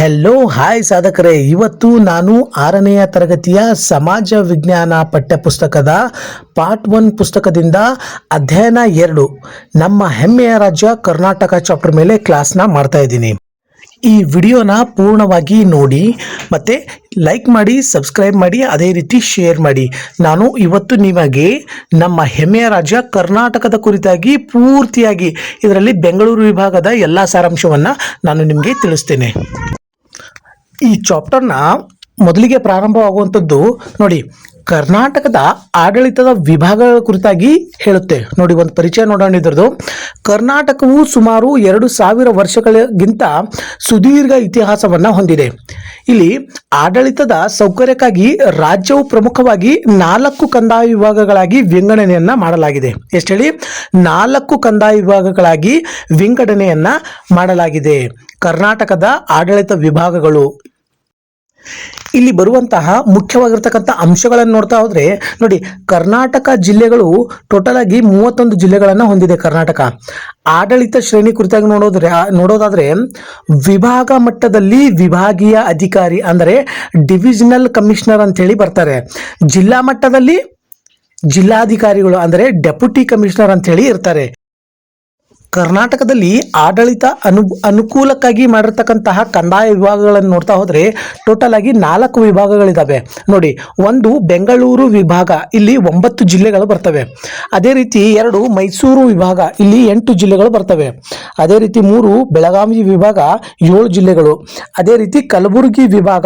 Hello hi ಸಾಧಕರೇ, ಇವತ್ತು ನಾನು 6ನೆಯ ತರಗತಿಯ ಸಮಾಜ ವಿಜ್ಞಾನ ಪಠ್ಯಪುಸ್ತಕದ ಪಾರ್ಟ್ 1 ಪುಸ್ತಕದಿಂದ ಅಧ್ಯಯನ 2 ನಮ್ಮ ಹೆಮ್ಮೆಯ ರಾಜ್ಯ ಕರ್ನಾಟಕ ಚಾಪ್ಟರ್ ಮೇಲೆ ಕ್ಲಾಸ್ನ ಮಾಡ್ತಾ ಇದ್ದೀನಿ. ಈ ವಿಡಿಯೋನ ಪೂರ್ಣವಾಗಿ ನೋಡಿ ಮತ್ತು ಲೈಕ್ ಮಾಡಿ, ಸಬ್ಸ್ಕ್ರೈಬ್ ಮಾಡಿ, ಅದೇ ರೀತಿ ಶೇರ್ ಮಾಡಿ. ನಾನು ಇವತ್ತು ನಿಮಗೆ ನಮ್ಮ ಹೆಮ್ಮೆಯ ರಾಜ್ಯ ಕರ್ನಾಟಕದ ಕುರಿತಾಗಿ ಪೂರ್ತಿಯಾಗಿ ಇದರಲ್ಲಿ ಬೆಂಗಳೂರು ವಿಭಾಗದ ಎಲ್ಲ ಸಾರಾಂಶವನ್ನು ನಾನು ನಿಮಗೆ ತಿಳಿಸ್ತೇನೆ. ಈ ಚಾಪ್ಟರ್ನ ಮೊದಲಿಗೆ ಪ್ರಾರಂಭವಾಗುವಂಥದ್ದು ನೋಡಿ, ಕರ್ನಾಟಕದ ಆಡಳಿತದ ವಿಭಾಗಗಳ ಕುರಿತಾಗಿ ಹೇಳುತ್ತೆ. ನೋಡಿ, ಒಂದು ಪರಿಚಯ ನೋಡೋಣ ಇದ್ರದ್ದು. ಕರ್ನಾಟಕವು ಸುಮಾರು 2000 ವರ್ಷಗಳಿಗಿಂತ ಸುದೀರ್ಘ ಇತಿಹಾಸವನ್ನು ಹೊಂದಿದೆ. ಇಲ್ಲಿ ಆಡಳಿತದ ಸೌಕರ್ಯಕ್ಕಾಗಿ ರಾಜ್ಯವು ಪ್ರಮುಖವಾಗಿ 4 ಕಂದಾಯ ವಿಭಾಗಗಳಾಗಿ ವಿಂಗಡಣೆಯನ್ನ ಮಾಡಲಾಗಿದೆ. ಎಷ್ಟು ಹೇಳಿ? 4 ಕಂದಾಯ ವಿಭಾಗಗಳಾಗಿ ವಿಂಗಡಣೆಯನ್ನ ಮಾಡಲಾಗಿದೆ. ಕರ್ನಾಟಕದ ಆಡಳಿತ ವಿಭಾಗಗಳು ಇಲ್ಲಿ ಬರುವಂತಹ ಮುಖ್ಯವಾಗಿರ್ತಕ್ಕಂಥ ಅಂಶಗಳನ್ನು ನೋಡ್ತಾ ಹೋದ್ರೆ ನೋಡಿ, ಕರ್ನಾಟಕ ಜಿಲ್ಲೆಗಳು ಟೋಟಲ್ ಆಗಿ 31 ಜಿಲ್ಲೆಗಳನ್ನು ಹೊಂದಿದೆ. ಕರ್ನಾಟಕ ಆಡಳಿತ ಶ್ರೇಣಿ ಕುರಿತಾಗಿ ನೋಡೋದಾದ್ರೆ ವಿಭಾಗ ಮಟ್ಟದಲ್ಲಿ ವಿಭಾಗೀಯ ಅಧಿಕಾರಿ ಅಂದರೆ ಡಿವಿಷನಲ್ ಕಮಿಷನರ್ ಅಂತ ಹೇಳಿ ಬರ್ತಾರೆ. ಜಿಲ್ಲಾ ಮಟ್ಟದಲ್ಲಿ ಜಿಲ್ಲಾಧಿಕಾರಿಗಳು ಅಂದರೆ ಡೆಪ್ಯೂಟಿ ಕಮಿಷನರ್ ಅಂತ ಹೇಳಿ ಇರ್ತಾರೆ. ಕರ್ನಾಟಕದಲ್ಲಿ ಆಡಳಿತ ಅನುಕೂಲಕ್ಕಾಗಿ ಮಾಡಿರ್ತಕ್ಕಂತಹ ಕಂದಾಯ ವಿಭಾಗಗಳನ್ನು ನೋಡ್ತಾ ಹೋದರೆ ಟೋಟಲ್ ಆಗಿ 4 ವಿಭಾಗಗಳಿದ್ದಾವೆ. ನೋಡಿ, ಒಂದು ಬೆಂಗಳೂರು ವಿಭಾಗ, ಇಲ್ಲಿ 9 ಜಿಲ್ಲೆಗಳು ಬರ್ತವೆ. ಅದೇ ರೀತಿ 2 ಮೈಸೂರು ವಿಭಾಗ, ಇಲ್ಲಿ 8 ಜಿಲ್ಲೆಗಳು ಬರ್ತವೆ. ಅದೇ ರೀತಿ 3 ಬೆಳಗಾವಿ ವಿಭಾಗ, 7 ಜಿಲ್ಲೆಗಳು. ಅದೇ ರೀತಿ ಕಲಬುರಗಿ ವಿಭಾಗ,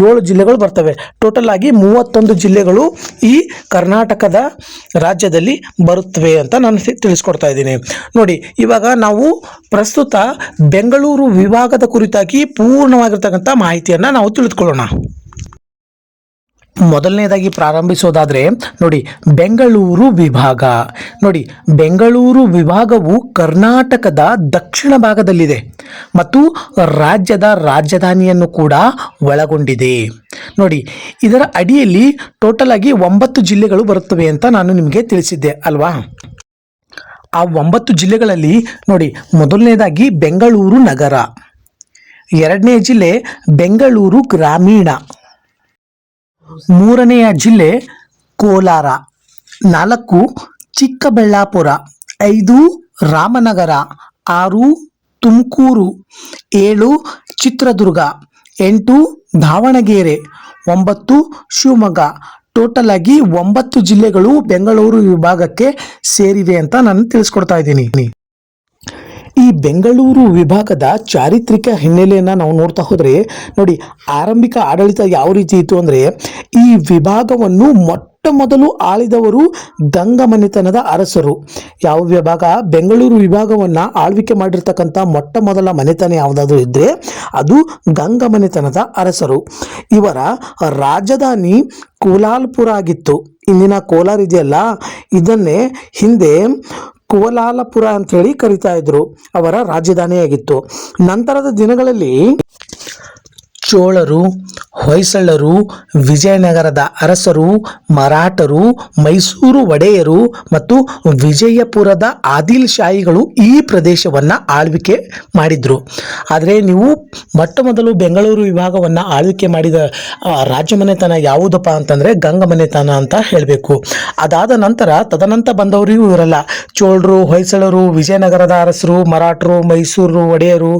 7 ಜಿಲ್ಲೆಗಳು ಬರ್ತವೆ. ಟೋಟಲ್ ಆಗಿ 31 ಜಿಲ್ಲೆಗಳು ಈ ಕರ್ನಾಟಕದ ರಾಜ್ಯದಲ್ಲಿ ಬರುತ್ತವೆ ಅಂತ ನಾನು ತಿಳಿಸ್ಕೊಡ್ತಾ ಇದ್ದೀನಿ. ನೋಡಿ, ಇವಾಗ ನಾವು ಪ್ರಸ್ತುತ ಬೆಂಗಳೂರು ವಿಭಾಗದ ಕುರಿತಾಗಿ ಪೂರ್ಣವಾಗಿರ್ತಕ್ಕಂಥ ಮಾಹಿತಿಯನ್ನು ನಾವು ತಿಳಿದುಕೊಳ್ಳೋಣ. ಮೊದಲನೇದಾಗಿ ಪ್ರಾರಂಭಿಸೋದಾದ್ರೆ ನೋಡಿ, ಬೆಂಗಳೂರು ವಿಭಾಗ. ನೋಡಿ, ಬೆಂಗಳೂರು ವಿಭಾಗವು ಕರ್ನಾಟಕದ ದಕ್ಷಿಣ ಭಾಗದಲ್ಲಿದೆ ಮತ್ತು ರಾಜ್ಯದ ರಾಜಧಾನಿಯನ್ನು ಕೂಡ ಒಳಗೊಂಡಿದೆ. ನೋಡಿ, ಇದರ ಅಡಿಯಲ್ಲಿ ಟೋಟಲ್ ಆಗಿ 9 ಜಿಲ್ಲೆಗಳು ಬರುತ್ತವೆ ಅಂತ ನಾನು ನಿಮಗೆ ತಿಳಿಸಿದ್ದೆ ಅಲ್ವಾ. ಆ 9 ಜಿಲ್ಲೆಗಳಲ್ಲಿ ನೋಡಿ, ಮೊದಲನೇದಾಗಿ ಬೆಂಗಳೂರು ನಗರ, 2ನೇ ಜಿಲ್ಲೆ ಬೆಂಗಳೂರು ಗ್ರಾಮೀಣ, 3ನೆಯ ಜಿಲ್ಲೆ ಕೋಲಾರ, 4 ಚಿಕ್ಕಬಳ್ಳಾಪುರ, 5 ರಾಮನಗರ, 6 ತುಮಕೂರು, 7 ಚಿತ್ರದುರ್ಗ, 8 ದಾವಣಗೆರೆ, 9 ಶಿವಮೊಗ್ಗ. ಟೋಟಲ್ ಆಗಿ 9 ಜಿಲ್ಲೆಗಳು ಬೆಂಗಳೂರು ವಿಭಾಗಕ್ಕೆ ಸೇರಿವೆ ಅಂತ ನಾನು ತಿಳಿಸ್ಕೊಡ್ತಾ ಇದ್ದೀನಿ. ಈ ಬೆಂಗಳೂರು ವಿಭಾಗದ ಚಾರಿತ್ರಿಕ ಹಿನ್ನೆಲೆಯನ್ನು ನಾವು ನೋಡ್ತಾ ಹೋದರೆ ನೋಡಿ, ಆರಂಭಿಕ ಆಡಳಿತ ಯಾವ ರೀತಿ ಇತ್ತು ಅಂದರೆ, ಈ ವಿಭಾಗವನ್ನು ಮೊದಲು ಆಳಿದವರು ಗಂಗ ಮನೆತನದ ಅರಸರು. ಯಾವ ವಿಭಾಗ? ಬೆಂಗಳೂರು ವಿಭಾಗವನ್ನು ಆಳ್ವಿಕೆ ಮಾಡಿರ್ತಕ್ಕಂಥ ಮೊದಲ ಮನೆತನ ಯಾವುದಾದ್ರೂ ಇದ್ದರೆ ಅದು ಗಂಗ ಮನೆತನದ ಅರಸರು. ಇವರ ರಾಜಧಾನಿ ಕೋಲಾಲಪುರ ಆಗಿತ್ತು. ಇಂದಿನ ಕೋಲಾರ ಇದೆಯಲ್ಲ, ಇದನ್ನೇ ಹಿಂದೆ ಕೋಲಾಲಪುರ ಅಂತ ಹೇಳಿ ಕರಿತಾ ಇದ್ರು. ಅವರ ರಾಜಧಾನಿಯಾಗಿತ್ತು. ನಂತರದ ದಿನಗಳಲ್ಲಿ ಚೋಳರು, ಹೊಯ್ಸಳರು, ವಿಜಯನಗರದ ಅರಸರು, ಮರಾಠರು, ಮೈಸೂರು ಒಡೆಯರು ಮತ್ತು ವಿಜಯಪುರದ ಆದಿಲ್ ಶಾಹಿಗಳು ಈ ಪ್ರದೇಶವನ್ನು ಆಳ್ವಿಕೆ ಮಾಡಿದ್ರು. ಆದರೆ ನೀವು ಮೊದಲು ಬೆಂಗಳೂರು ವಿಭಾಗವನ್ನು ಆಳ್ವಿಕೆ ಮಾಡಿದ ರಾಜ್ಯ ಮನೆತನ ಯಾವುದಪ್ಪ ಅಂತಂದರೆ ಗಂಗ ಮನೆತನ ಅಂತ ಹೇಳಬೇಕು. ಅದಾದ ನಂತರ ತದನಂತರ ಬಂದವರು ಇವರಲ್ಲ. ಚೋಳರು, ಹೊಯ್ಸಳರು, ವಿಜಯನಗರದ ಅರಸರು, ಮರಾಠರು, ಮೈಸೂರು ಒಡೆಯರು,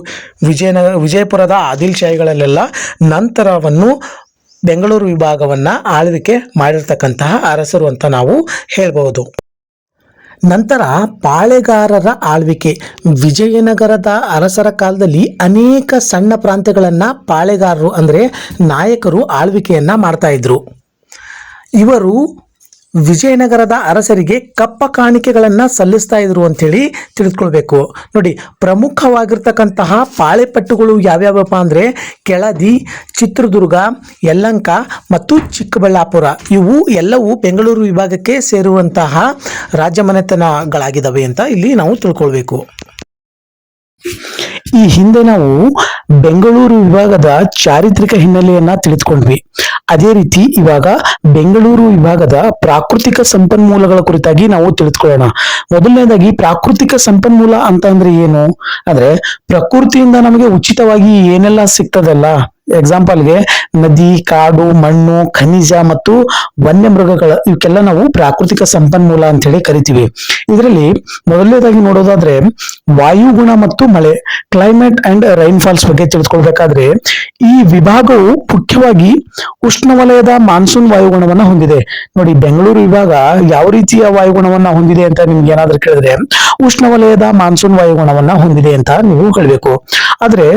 ವಿಜಯಪುರದ ಆದಿಲ್ ಶಾಹಿಗಳಲ್ಲೆಲ್ಲ ನಂತರವನ್ನು ಬೆಂಗಳೂರು ವಿಭಾಗವನ್ನು ಆಳ್ವಿಕೆ ಮಾಡಿರ್ತಕ್ಕಂತಹ ಅರಸರು ಅಂತ ನಾವು ಹೇಳ್ಬೋದು. ನಂತರ ಪಾಳೆಗಾರರ ಆಳ್ವಿಕೆ. ವಿಜಯನಗರದ ಅರಸರ ಕಾಲದಲ್ಲಿ ಅನೇಕ ಸಣ್ಣ ಪ್ರಾಂತ್ಯಗಳನ್ನು ಪಾಳೆಗಾರರು ಅಂದರೆ ನಾಯಕರು ಆಳ್ವಿಕೆಯನ್ನು ಮಾಡ್ತಾ ಇದ್ರು. ಇವರು ವಿಜಯನಗರದ ಅರಸರಿಗೆ ಕಪ್ಪ ಕಾಣಿಕೆಗಳನ್ನು ಸಲ್ಲಿಸ್ತಾ ಇದ್ರು ಅಂಥೇಳಿ ತಿಳಿದುಕೊಳ್ಬೇಕು. ನೋಡಿ, ಪ್ರಮುಖವಾಗಿರ್ತಕ್ಕಂತಹ ಪಾಳೆಪಟ್ಟುಗಳು ಯಾವ್ಯಾವಪ್ಪ ಅಂದರೆ ಕೆಳದಿ, ಚಿತ್ರದುರ್ಗ, ಯಲಹಂಕ ಮತ್ತು ಚಿಕ್ಕಬಳ್ಳಾಪುರ. ಇವು ಎಲ್ಲವೂ ಬೆಂಗಳೂರು ವಿಭಾಗಕ್ಕೆ ಸೇರುವಂತಹ ರಾಜ್ಯ ಮನೆತನಗಳಾಗಿದ್ದಾವೆ ಅಂತ ಇಲ್ಲಿ ನಾವು ತಿಳ್ಕೊಳ್ಬೇಕು. ಈ ಹಿಂದೆ ನಾವು ಬೆಂಗಳೂರು ವಿಭಾಗದ ಚಾರಿತ್ರಿಕ ಹಿನ್ನೆಲೆಯನ್ನ ತಿಳಿದುಕೊಂಡ್ವಿ. ಅದೇ ರೀತಿ ಇವಾಗ ಬೆಂಗಳೂರು ವಿಭಾಗದ ಪ್ರಾಕೃತಿಕ ಸಂಪನ್ಮೂಲಗಳ ಕುರಿತಾಗಿ ನಾವು ತಿಳಿದುಕೊಳ್ಳೋಣ. ಮೊದಲನೇದಾಗಿ ಪ್ರಾಕೃತಿಕ ಸಂಪನ್ಮೂಲ ಅಂತ ಅಂದ್ರೆ ಏನು ಅಂದ್ರೆ ಪ್ರಕೃತಿಯಿಂದ ನಮಗೆ ಉಚಿತವಾಗಿ ಏನೆಲ್ಲ ಸಿಗ್ತದಲ್ಲ, ಎಕ್ಸಾಂಪಲ್ಗೆ ನದಿ, ಕಾಡು, ಮಣ್ಣು, ಖನಿಜ ಮತ್ತು ವನ್ಯ ಮೃಗಗಳ ಇವಕ್ಕೆಲ್ಲ ನಾವು ಪ್ರಾಕೃತಿಕ ಸಂಪನ್ಮೂಲ ಅಂತ ಹೇಳಿ ಕರಿತೀವಿ. ಇದರಲ್ಲಿ ಮೊದಲನೇದಾಗಿ ನೋಡೋದಾದ್ರೆ ವಾಯುಗುಣ ಮತ್ತು ಮಳೆ, ಕ್ಲೈಮೇಟ್ ಅಂಡ್ ರೈನ್ ಫಾಲ್ಸ್ ಬಗ್ಗೆ ತಿಳಿದುಕೊಳ್ಬೇಕಾದ್ರೆ ಈ ವಿಭಾಗವು ಮುಖ್ಯವಾಗಿ ಉಷ್ಣವಲಯದ ಮಾನ್ಸೂನ್ ವಾಯುಗುಣವನ್ನ ಹೊಂದಿದೆ. ನೋಡಿ, ಬೆಂಗಳೂರು ವಿಭಾಗ ಯಾವ ರೀತಿಯ ವಾಯುಗುಣವನ್ನ ಹೊಂದಿದೆ ಅಂತ ನಿಮ್ಗೆ ಏನಾದ್ರೂ ಕೇಳಿದ್ರೆ ಉಷ್ಣವಲಯದ ಮಾನ್ಸೂನ್ ವಾಯುಗುಣವನ್ನ ಹೊಂದಿದೆ ಅಂತ ನೀವು ಹೇಳಬೇಕು. ಆದ್ರೆ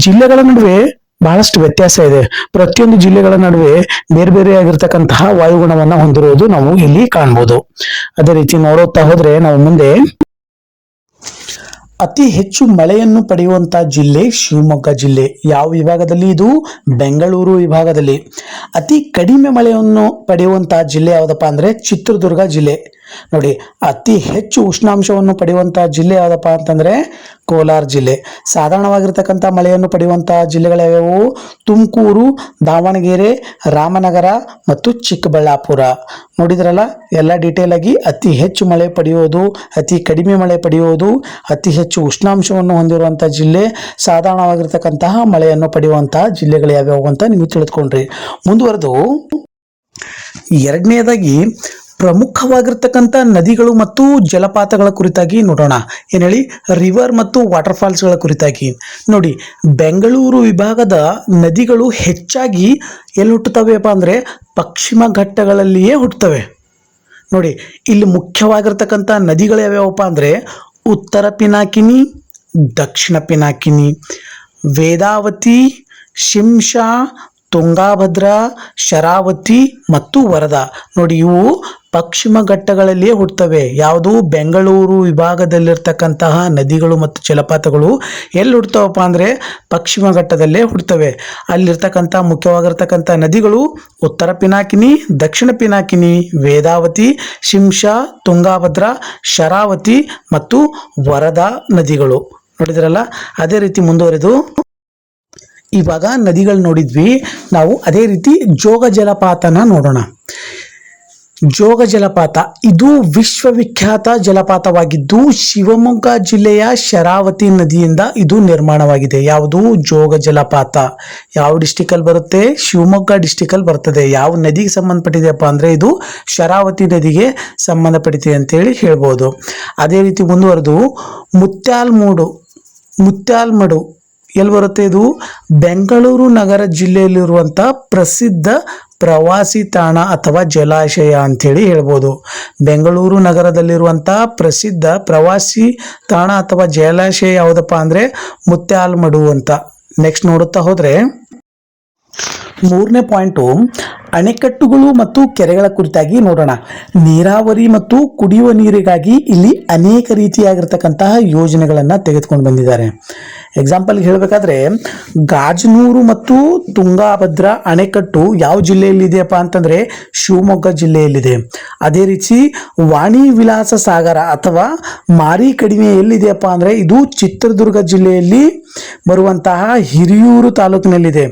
ಜಿಲ್ಲೆಗಳ ನಡುವೆ ಬಹಳಷ್ಟು ವ್ಯತ್ಯಾಸ ಇದೆ. ಪ್ರತಿಯೊಂದು ಜಿಲ್ಲೆಗಳ ನಡುವೆ ಬೇರೆ ಬೇರೆ ಆಗಿರ್ತಕ್ಕಂತಹ ವಾಯುಗುಣವನ್ನ ಹೊಂದಿರುವುದು ನಾವು ಇಲ್ಲಿ ಕಾಣಬಹುದು. ಅದೇ ರೀತಿ ನೋಡುತ್ತಾ ಹೋದ್ರೆ ನಾವು ಮುಂದೆ ಅತಿ ಹೆಚ್ಚು ಮಳೆಯನ್ನು ಪಡೆಯುವಂತಹ ಜಿಲ್ಲೆ ಶಿವಮೊಗ್ಗ ಜಿಲ್ಲೆ. ಯಾವ ವಿಭಾಗದಲ್ಲಿ? ಇದು ಬೆಂಗಳೂರು ವಿಭಾಗದಲ್ಲಿ. ಅತಿ ಕಡಿಮೆ ಮಳೆಯನ್ನು ಪಡೆಯುವಂತಹ ಜಿಲ್ಲೆ ಯಾವುದಪ್ಪ ಅಂದ್ರೆ ಚಿತ್ರದುರ್ಗ ಜಿಲ್ಲೆ. ನೋಡಿ, ಅತಿ ಹೆಚ್ಚು ಉಷ್ಣಾಂಶವನ್ನು ಪಡೆಯುವಂತಹ ಜಿಲ್ಲೆ ಯಾವುದಪ್ಪ ಅಂತಂದ್ರೆ ಕೋಲಾರ ಜಿಲ್ಲೆ. ಸಾಧಾರಣವಾಗಿರ್ತಕ್ಕಂಥ ಮಳೆಯನ್ನು ಪಡೆಯುವಂತಹ ಜಿಲ್ಲೆಗಳ್ಯಾವು? ತುಮಕೂರು, ದಾವಣಗೆರೆ, ರಾಮನಗರ ಮತ್ತು ಚಿಕ್ಕಬಳ್ಳಾಪುರ. ನೋಡಿದ್ರಲ್ಲ, ಎಲ್ಲ ಡೀಟೇಲ್ ಆಗಿ ಅತಿ ಹೆಚ್ಚು ಮಳೆ ಪಡೆಯುವುದು, ಅತಿ ಕಡಿಮೆ ಮಳೆ ಪಡೆಯುವುದು, ಅತಿ ಹೆಚ್ಚು ಉಷ್ಣಾಂಶವನ್ನು ಹೊಂದಿರುವಂತಹ ಜಿಲ್ಲೆ, ಸಾಧಾರಣವಾಗಿರ್ತಕ್ಕಂತಹ ಮಳೆಯನ್ನು ಪಡೆಯುವಂತಹ ಜಿಲ್ಲೆಗಳು ಯಾವ್ಯಾವು ಅಂತ ನೀವು ತಿಳಿದುಕೊಂಡ್ರಿ. ಮುಂದುವರೆದು ಎರಡನೇದಾಗಿ ಪ್ರಮುಖವಾಗಿರ್ತಕ್ಕಂಥ ನದಿಗಳು ಮತ್ತು ಜಲಪಾತಗಳ ಕುರಿತಾಗಿ ನೋಡೋಣ. ಏನ್ ಹೇಳಿ? ರಿವರ್ ಮತ್ತು ವಾಟರ್ ಫಾಲ್ಸ್ಗಳ ಕುರಿತಾಗಿ. ನೋಡಿ, ಬೆಂಗಳೂರು ವಿಭಾಗದ ನದಿಗಳು ಹೆಚ್ಚಾಗಿ ಎಲ್ಲಿ ಹುಟ್ಟುತ್ತವೆಪ್ಪ ಅಂದ್ರೆ ಪಶ್ಚಿಮ ಘಟ್ಟಗಳಲ್ಲಿಯೇ ಹುಟ್ಟುತ್ತವೆ. ನೋಡಿ, ಇಲ್ಲಿ ಮುಖ್ಯವಾಗಿರ್ತಕ್ಕಂಥ ನದಿಗಳು ಯಾವ್ಯಾವಪ್ಪ ಅಂದ್ರೆ ಉತ್ತರ ಪಿನಾಕಿನಿ, ದಕ್ಷಿಣ ಪಿನಾಕಿನಿ, ವೇದಾವತಿ, ಶಿಂಷಾ, ತುಂಗಾಭದ್ರಾ, ಶರಾವತಿ ಮತ್ತು ವರದಾ. ನೋಡಿ, ಇವು ಪಶ್ಚಿಮ ಘಟ್ಟಗಳಲ್ಲಿಯೇ ಹುಟ್ಟುತ್ತವೆ. ಯಾವುದು? ಬೆಂಗಳೂರು ವಿಭಾಗದಲ್ಲಿರ್ತಕ್ಕಂತಹ ನದಿಗಳು ಮತ್ತು ಜಲಪಾತಗಳು ಎಲ್ಲಿ ಹುಟ್ಟುತ್ತವಪ್ಪ ಅಂದ್ರೆ ಪಶ್ಚಿಮ ಘಟ್ಟದಲ್ಲೇ ಹುಟ್ಟುತ್ತವೆ. ಅಲ್ಲಿರ್ತಕ್ಕಂಥ ಮುಖ್ಯವಾಗಿರ್ತಕ್ಕಂಥ ನದಿಗಳು ಉತ್ತರ ಪಿನಾಕಿನಿ, ದಕ್ಷಿಣ ಪಿನಾಕಿನಿ, ವೇದಾವತಿ, ಶಿಂಷಾ, ತುಂಗಾಭದ್ರಾ, ಶರಾವತಿ ಮತ್ತು ವರದಾ ನದಿಗಳು. ನೋಡಿದ್ರಲ್ಲ. ಅದೇ ರೀತಿ ಮುಂದುವರೆದು ಇವಾಗ ನದಿಗಳು ನೋಡಿದ್ವಿ ನಾವು. ಅದೇ ರೀತಿ ಜೋಗ ಜಲಪಾತನ ನೋಡೋಣ. ಜೋಗ ಜಲಪಾತ ಇದು ವಿಶ್ವವಿಖ್ಯಾತ ಜಲಪಾತವಾಗಿದ್ದು ಶಿವಮೊಗ್ಗ ಜಿಲ್ಲೆಯ ಶರಾವತಿ ನದಿಯಿಂದ ಇದು ನಿರ್ಮಾಣವಾಗಿದೆ. ಯಾವುದು? ಜೋಗ ಜಲಪಾತ. ಯಾವ ಡಿಸ್ಟಿಕ್ ಅಲ್ಲಿ ಬರುತ್ತೆ? ಶಿವಮೊಗ್ಗ ಡಿಸ್ಟಿಕ್ ಅಲ್ಲಿ ಬರ್ತದೆ. ಯಾವ ನದಿಗೆ ಸಂಬಂಧಪಟ್ಟಿದೆಯಪ್ಪ ಅಂದ್ರೆ ಇದು ಶರಾವತಿ ನದಿಗೆ ಸಂಬಂಧಪಟ್ಟಿದೆ ಅಂತ ಹೇಳಿ ಹೇಳ್ಬೋದು. ಅದೇ ರೀತಿ ಮುಂದುವರೆದು ಮುತ್ಯಾಲ್ಮಡು ಎಲ್ಲಿ ಬರುತ್ತೆ? ಇದು ಬೆಂಗಳೂರು ನಗರ ಜಿಲ್ಲೆಯಲ್ಲಿರುವಂತ ಪ್ರಸಿದ್ಧ ಪ್ರವಾಸಿ ತಾಣ ಅಥವಾ ಜಲಾಶಯ ಅಂತೇಳಿ ಹೇಳ್ಬೋದು. ಬೆಂಗಳೂರು ನಗರದಲ್ಲಿರುವಂತ ಪ್ರಸಿದ್ಧ ಪ್ರವಾಸಿ ತಾಣ ಅಥವಾ ಜಲಾಶಯ ಯಾವುದಪ್ಪ ಅಂದ್ರೆ ಮುತ್ಯಾಲ್ಮಡು ಅಂತ. ನೆಕ್ಸ್ಟ್ ನೋಡುತ್ತಾ ಹೋದ್ರೆ ಮೂರನೇ ಪಾಯಿಂಟು ಅಣೆಕಟ್ಟುಗಳು ಮತ್ತು ಕೆರೆಗಳ ಕುರಿತಾಗಿ ನೋಡೋಣ. ನೀರಾವರಿ ಮತ್ತು ಕುಡಿಯುವ ನೀರಿಗಾಗಿ ಇಲ್ಲಿ ಅನೇಕ ರೀತಿಯಾಗಿರ್ತಕ್ಕಂತಹ ಯೋಜನೆಗಳನ್ನ ತೆಗೆದುಕೊಂಡು ಬಂದಿದ್ದಾರೆ. ಎಕ್ಸಾಂಪಲ್ ಹೇಳಬೇಕಾದ್ರೆ ಗಾಜನೂರು ಮತ್ತು ತುಂಗಾಭದ್ರಾ ಅಣೆಕಟ್ಟು ಯಾವ ಜಿಲ್ಲೆಯಲ್ಲಿ ಇದೆಯಪ್ಪ ಅಂತಂದ್ರೆ ಶಿವಮೊಗ್ಗ ಜಿಲ್ಲೆಯಲ್ಲಿದೆ. ಅದೇ ರೀತಿ ವಾಣಿ ವಿಲಾಸ ಸಾಗರ ಅಥವಾ ಮಾರಿ ಕಡಿಮೆ ಎಲ್ಲಿದೆಯಪ್ಪ ಅಂದ್ರೆ ಇದು ಚಿತ್ರದುರ್ಗ ಜಿಲ್ಲೆಯಲ್ಲಿ ಬರುವಂತಹ ಹಿರಿಯೂರು ತಾಲೂಕಿನಲ್ಲಿದೆ.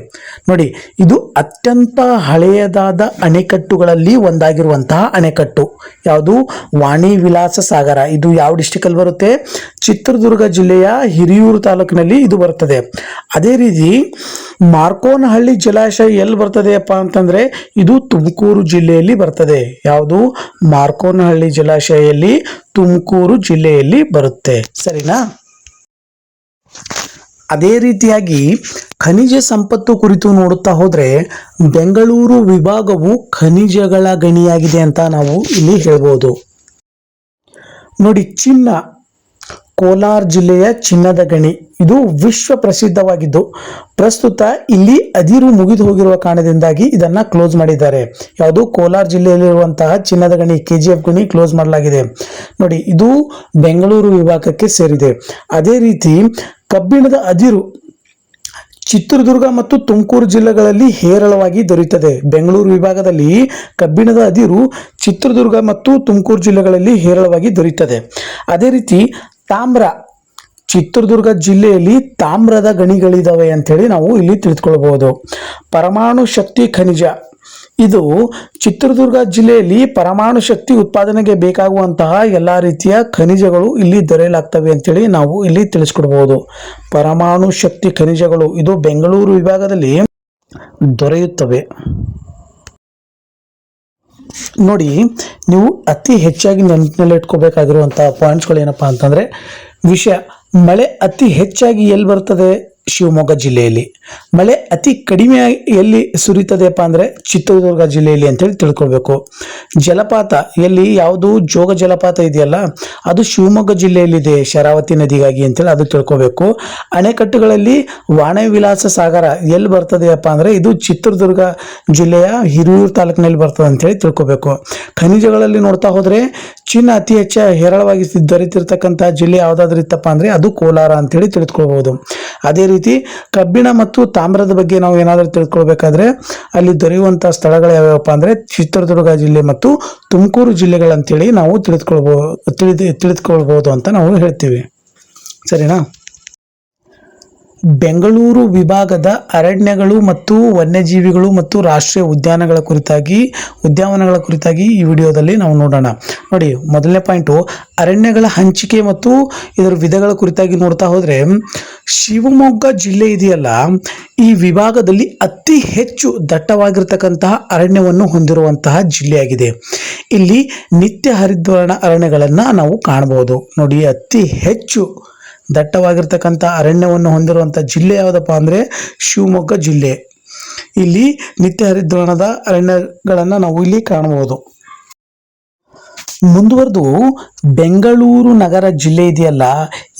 ನೋಡಿ, ಇದು ಅತ್ಯಂತ ಹಳೆಯದಾದ ಅಣೆಕಟ್ಟುಗಳಲ್ಲಿ ಒಂದಾಗಿರುವಂತಹ ಅಣೆಕಟ್ಟು. ಯಾವುದು? ವಾಣಿ ವಿಲಾಸ ಸಾಗರ. ಇದು ಯಾವ ಡಿಸ್ಟಿಕ್ ಅಲ್ಲಿ ಬರುತ್ತೆ? ಚಿತ್ರದುರ್ಗ ಜಿಲ್ಲೆಯ ಹಿರಿಯೂರು ತಾಲೂಕಿನಲ್ಲಿ ಇದು ಬರ್ತದೆ. ಅದೇ ರೀತಿ ಮಾರ್ಕೋನಹಳ್ಳಿ ಜಲಾಶಯ ಎಲ್ಲಿ ಬರ್ತದೆಯಪ್ಪ ಅಂತಂದ್ರೆ ಇದು ತುಮಕೂರು ಜಿಲ್ಲೆಯಲ್ಲಿ ಬರ್ತದೆ. ಯಾವುದು? ಮಾರ್ಕೋನಹಳ್ಳಿ ಜಲಾಶಯಲ್ಲಿ ತುಮಕೂರು ಜಿಲ್ಲೆಯಲ್ಲಿ ಬರುತ್ತೆ. ಸರಿನಾ? ಅದೇ ರೀತಿಯಾಗಿ ಖನಿಜ ಸಂಪತ್ತು ಕುರಿತು ನೋಡುತ್ತಾ ಹೋದ್ರೆ ಬೆಂಗಳೂರು ವಿಭಾಗವು ಖನಿಜಗಳ ಗಣಿಯಾಗಿದೆ ಅಂತ ನಾವು ಇಲ್ಲಿ ಹೇಳ್ಬೋದು. ನೋಡಿ, ಚಿನ್ನ, ಕೋಲಾರ ಜಿಲ್ಲೆಯ ಚಿನ್ನದ ಗಣಿ ಇದು ವಿಶ್ವ ಪ್ರಸಿದ್ಧವಾಗಿದ್ದು ಪ್ರಸ್ತುತ ಇಲ್ಲಿ ಅದಿರು ಮುಗಿದು ಹೋಗಿರುವ ಕಾರಣದಿಂದಾಗಿ ಇದನ್ನ ಕ್ಲೋಸ್ ಮಾಡಿದ್ದಾರೆ. ಯಾವುದು? ಕೋಲಾರ ಜಿಲ್ಲೆಯಲ್ಲಿರುವಂತಹ ಚಿನ್ನದ ಗಣಿ KGF ಗಣಿ ಕ್ಲೋಸ್ ಮಾಡಲಾಗಿದೆ. ನೋಡಿ, ಇದು ಬೆಂಗಳೂರು ವಿಭಾಗಕ್ಕೆ ಸೇರಿದೆ. ಅದೇ ರೀತಿ ಕಬ್ಬಿಣದ ಅದಿರು ಚಿತ್ರದುರ್ಗ ಮತ್ತು ತುಮಕೂರು ಜಿಲ್ಲೆಗಳಲ್ಲಿ ಹೇರಳವಾಗಿ ದೊರೆಯುತ್ತದೆ. ಬೆಂಗಳೂರು ವಿಭಾಗದಲ್ಲಿ ಕಬ್ಬಿಣದ ಅದಿರು ಚಿತ್ರದುರ್ಗ ಮತ್ತು ತುಮಕೂರು ಜಿಲ್ಲೆಗಳಲ್ಲಿ ಹೇರಳವಾಗಿ ದೊರೆಯುತ್ತದೆ. ಅದೇ ರೀತಿ ತಾಮ್ರ ಚಿತ್ರದುರ್ಗ ಜಿಲ್ಲೆಯಲ್ಲಿ ತಾಮ್ರದ ಗಣಿಗಳಿದಾವೆ ಅಂತೇಳಿ ನಾವು ಇಲ್ಲಿ ತಿಳಿದುಕೊಳ್ಬಹುದು. ಪರಮಾಣು ಶಕ್ತಿ ಖನಿಜ, ಇದು ಚಿತ್ರದುರ್ಗ ಜಿಲ್ಲೆಯಲ್ಲಿ ಪರಮಾಣು ಶಕ್ತಿ ಉತ್ಪಾದನೆಗೆ ಬೇಕಾಗುವಂತಹ ಎಲ್ಲಾ ರೀತಿಯ ಖನಿಜಗಳು ಇಲ್ಲಿ ದೊರೆಯಲಾಗ್ತವೆ ಅಂತೇಳಿ ನಾವು ಇಲ್ಲಿ ತಿಳಿಸ್ಕೊಡ್ಬಹುದು. ಪರಮಾಣು ಶಕ್ತಿ ಖನಿಜಗಳು ಇದು ಬೆಂಗಳೂರು ವಿಭಾಗದಲ್ಲಿ ದೊರೆಯುತ್ತವೆ. ನೋಡಿ, ನೀವು ಅತಿ ಹೆಚ್ಚಾಗಿ ನೆನಪಿನಲ್ಲಿ ಇಟ್ಕೋಬೇಕಾಗಿರುವಂತಹ ಪಾಯಿಂಟ್ಸ್ಗಳು ಏನಪ್ಪಾ ಅಂತಂದ್ರೆ, ವಿಷಯ ಮಳೆ ಅತಿ ಹೆಚ್ಚಾಗಿ ಎಲ್ಲಿ ಬರ್ತದೆ? ಶಿವಮೊಗ್ಗ ಜಿಲ್ಲೆಯಲ್ಲಿ. ಮಳೆ ಅತಿ ಕಡಿಮೆ ಎಲ್ಲಿ ಸುರಿತದೆಪ್ಪ ಅಂದ್ರೆ ಚಿತ್ರದುರ್ಗ ಜಿಲ್ಲೆಯಲ್ಲಿ ಅಂತೇಳಿ ತಿಳ್ಕೊಳ್ಬೇಕು. ಜಲಪಾತ ಎಲ್ಲಿ? ಯಾವುದು? ಜೋಗ ಜಲಪಾತ ಇದೆಯಲ್ಲ, ಅದು ಶಿವಮೊಗ್ಗ ಜಿಲ್ಲೆಯಲ್ಲಿದೆ, ಶರಾವತಿ ನದಿಗಾಗಿ ಅಂತೇಳಿ ಅದು ತಿಳ್ಕೊಬೇಕು. ಅಣೆಕಟ್ಟುಗಳಲ್ಲಿ ವಾಣಿ ವಿಲಾಸ ಸಾಗರ ಎಲ್ಲಿ ಬರ್ತದೆಯಪ್ಪ ಅಂದ್ರೆ ಇದು ಚಿತ್ರದುರ್ಗ ಜಿಲ್ಲೆಯ ಹಿರಿಯೂರು ತಾಲೂಕಿನಲ್ಲಿ ಬರ್ತದೆ ಅಂತೇಳಿ ತಿಳ್ಕೊಬೇಕು. ಖನಿಜಗಳಲ್ಲಿ ನೋಡ್ತಾ ಹೋದ್ರೆ ಚಿನ್ನ ಅತಿ ಹೆಚ್ಚು ಹೇರಳವಾಗಿ ದೊರೆತಿರ್ತಕ್ಕಂಥ ಜಿಲ್ಲೆ ಯಾವ್ದಾದ್ರು ಇತ್ತಪ್ಪ ಅಂದ್ರೆ ಅದು ಕೋಲಾರ ಅಂತೇಳಿ ತಿಳಿದುಕೊಳ್ಬಹುದು. ಅದೇ ರೀತಿ ಕಬ್ಬಿಣ ಮತ್ತು ತಾಮ್ರದ ಬಗ್ಗೆ ನಾವು ಏನಾದರೂ ತಿಳ್ಕೊಳ್ಬೇಕಾದ್ರೆ ಅಲ್ಲಿ ದೊರೆಯುವಂತಹ ಸ್ಥಳಗಳು ಯಾವ್ಯಾವಪ್ಪ ಅಂದ್ರೆ ಚಿತ್ರದುರ್ಗ ಜಿಲ್ಲೆ ಮತ್ತು ತುಮಕೂರು ಜಿಲ್ಲೆಗಳಂತೇಳಿ ನಾವು ತಿಳಿದುಕೊಳ್ಬಹುದು ಅಂತ ನಾವು ಹೇಳ್ತೀವಿ. ಸರಿನಾ? ಬೆಂಗಳೂರು ವಿಭಾಗದ ಅರಣ್ಯಗಳು ಮತ್ತು ವನ್ಯಜೀವಿಗಳು ಮತ್ತು ರಾಷ್ಟ್ರೀಯ ಉದ್ಯಾನವನಗಳ ಕುರಿತಾಗಿ ಈ ವಿಡಿಯೋದಲ್ಲಿ ನಾವು ನೋಡೋಣ. ನೋಡಿ, ಮೊದಲನೇ ಪಾಯಿಂಟು ಅರಣ್ಯಗಳ ಹಂಚಿಕೆ ಮತ್ತು ಇದರ ವಿಧಗಳ ಕುರಿತಾಗಿ ನೋಡ್ತಾ ಹೋದ್ರೆ, ಶಿವಮೊಗ್ಗ ಜಿಲ್ಲೆ ಇದೆಯಲ್ಲ, ಈ ವಿಭಾಗದಲ್ಲಿ ಅತಿ ಹೆಚ್ಚು ದಟ್ಟವಾಗಿರ್ತಕ್ಕಂತಹ ಅರಣ್ಯವನ್ನು ಹೊಂದಿರುವಂತಹ ಜಿಲ್ಲೆಯಾಗಿದೆ. ಇಲ್ಲಿ ನಿತ್ಯ ಹರಿದ್ವರ್ಣ ಅರಣ್ಯಗಳನ್ನ ನಾವು ಕಾಣಬಹುದು. ನೋಡಿ, ಅತಿ ಹೆಚ್ಚು ದಟ್ಟವಾಗಿರ್ತಕ್ಕಂಥ ಅರಣ್ಯವನ್ನು ಹೊಂದಿರುವಂಥ ಜಿಲ್ಲೆ ಯಾವುದಪ್ಪ ಅಂದ್ರೆ ಶಿವಮೊಗ್ಗ ಜಿಲ್ಲೆ. ಇಲ್ಲಿ ನಿತ್ಯ ಹರಿದ್ವರ್ಣದ ಅರಣ್ಯಗಳನ್ನ ನಾವು ಇಲ್ಲಿ ಕಾಣಬಹುದು. ಮುಂದುವರೆದು ಬೆಂಗಳೂರು ನಗರ ಜಿಲ್ಲೆ ಇದೆಯಲ್ಲ,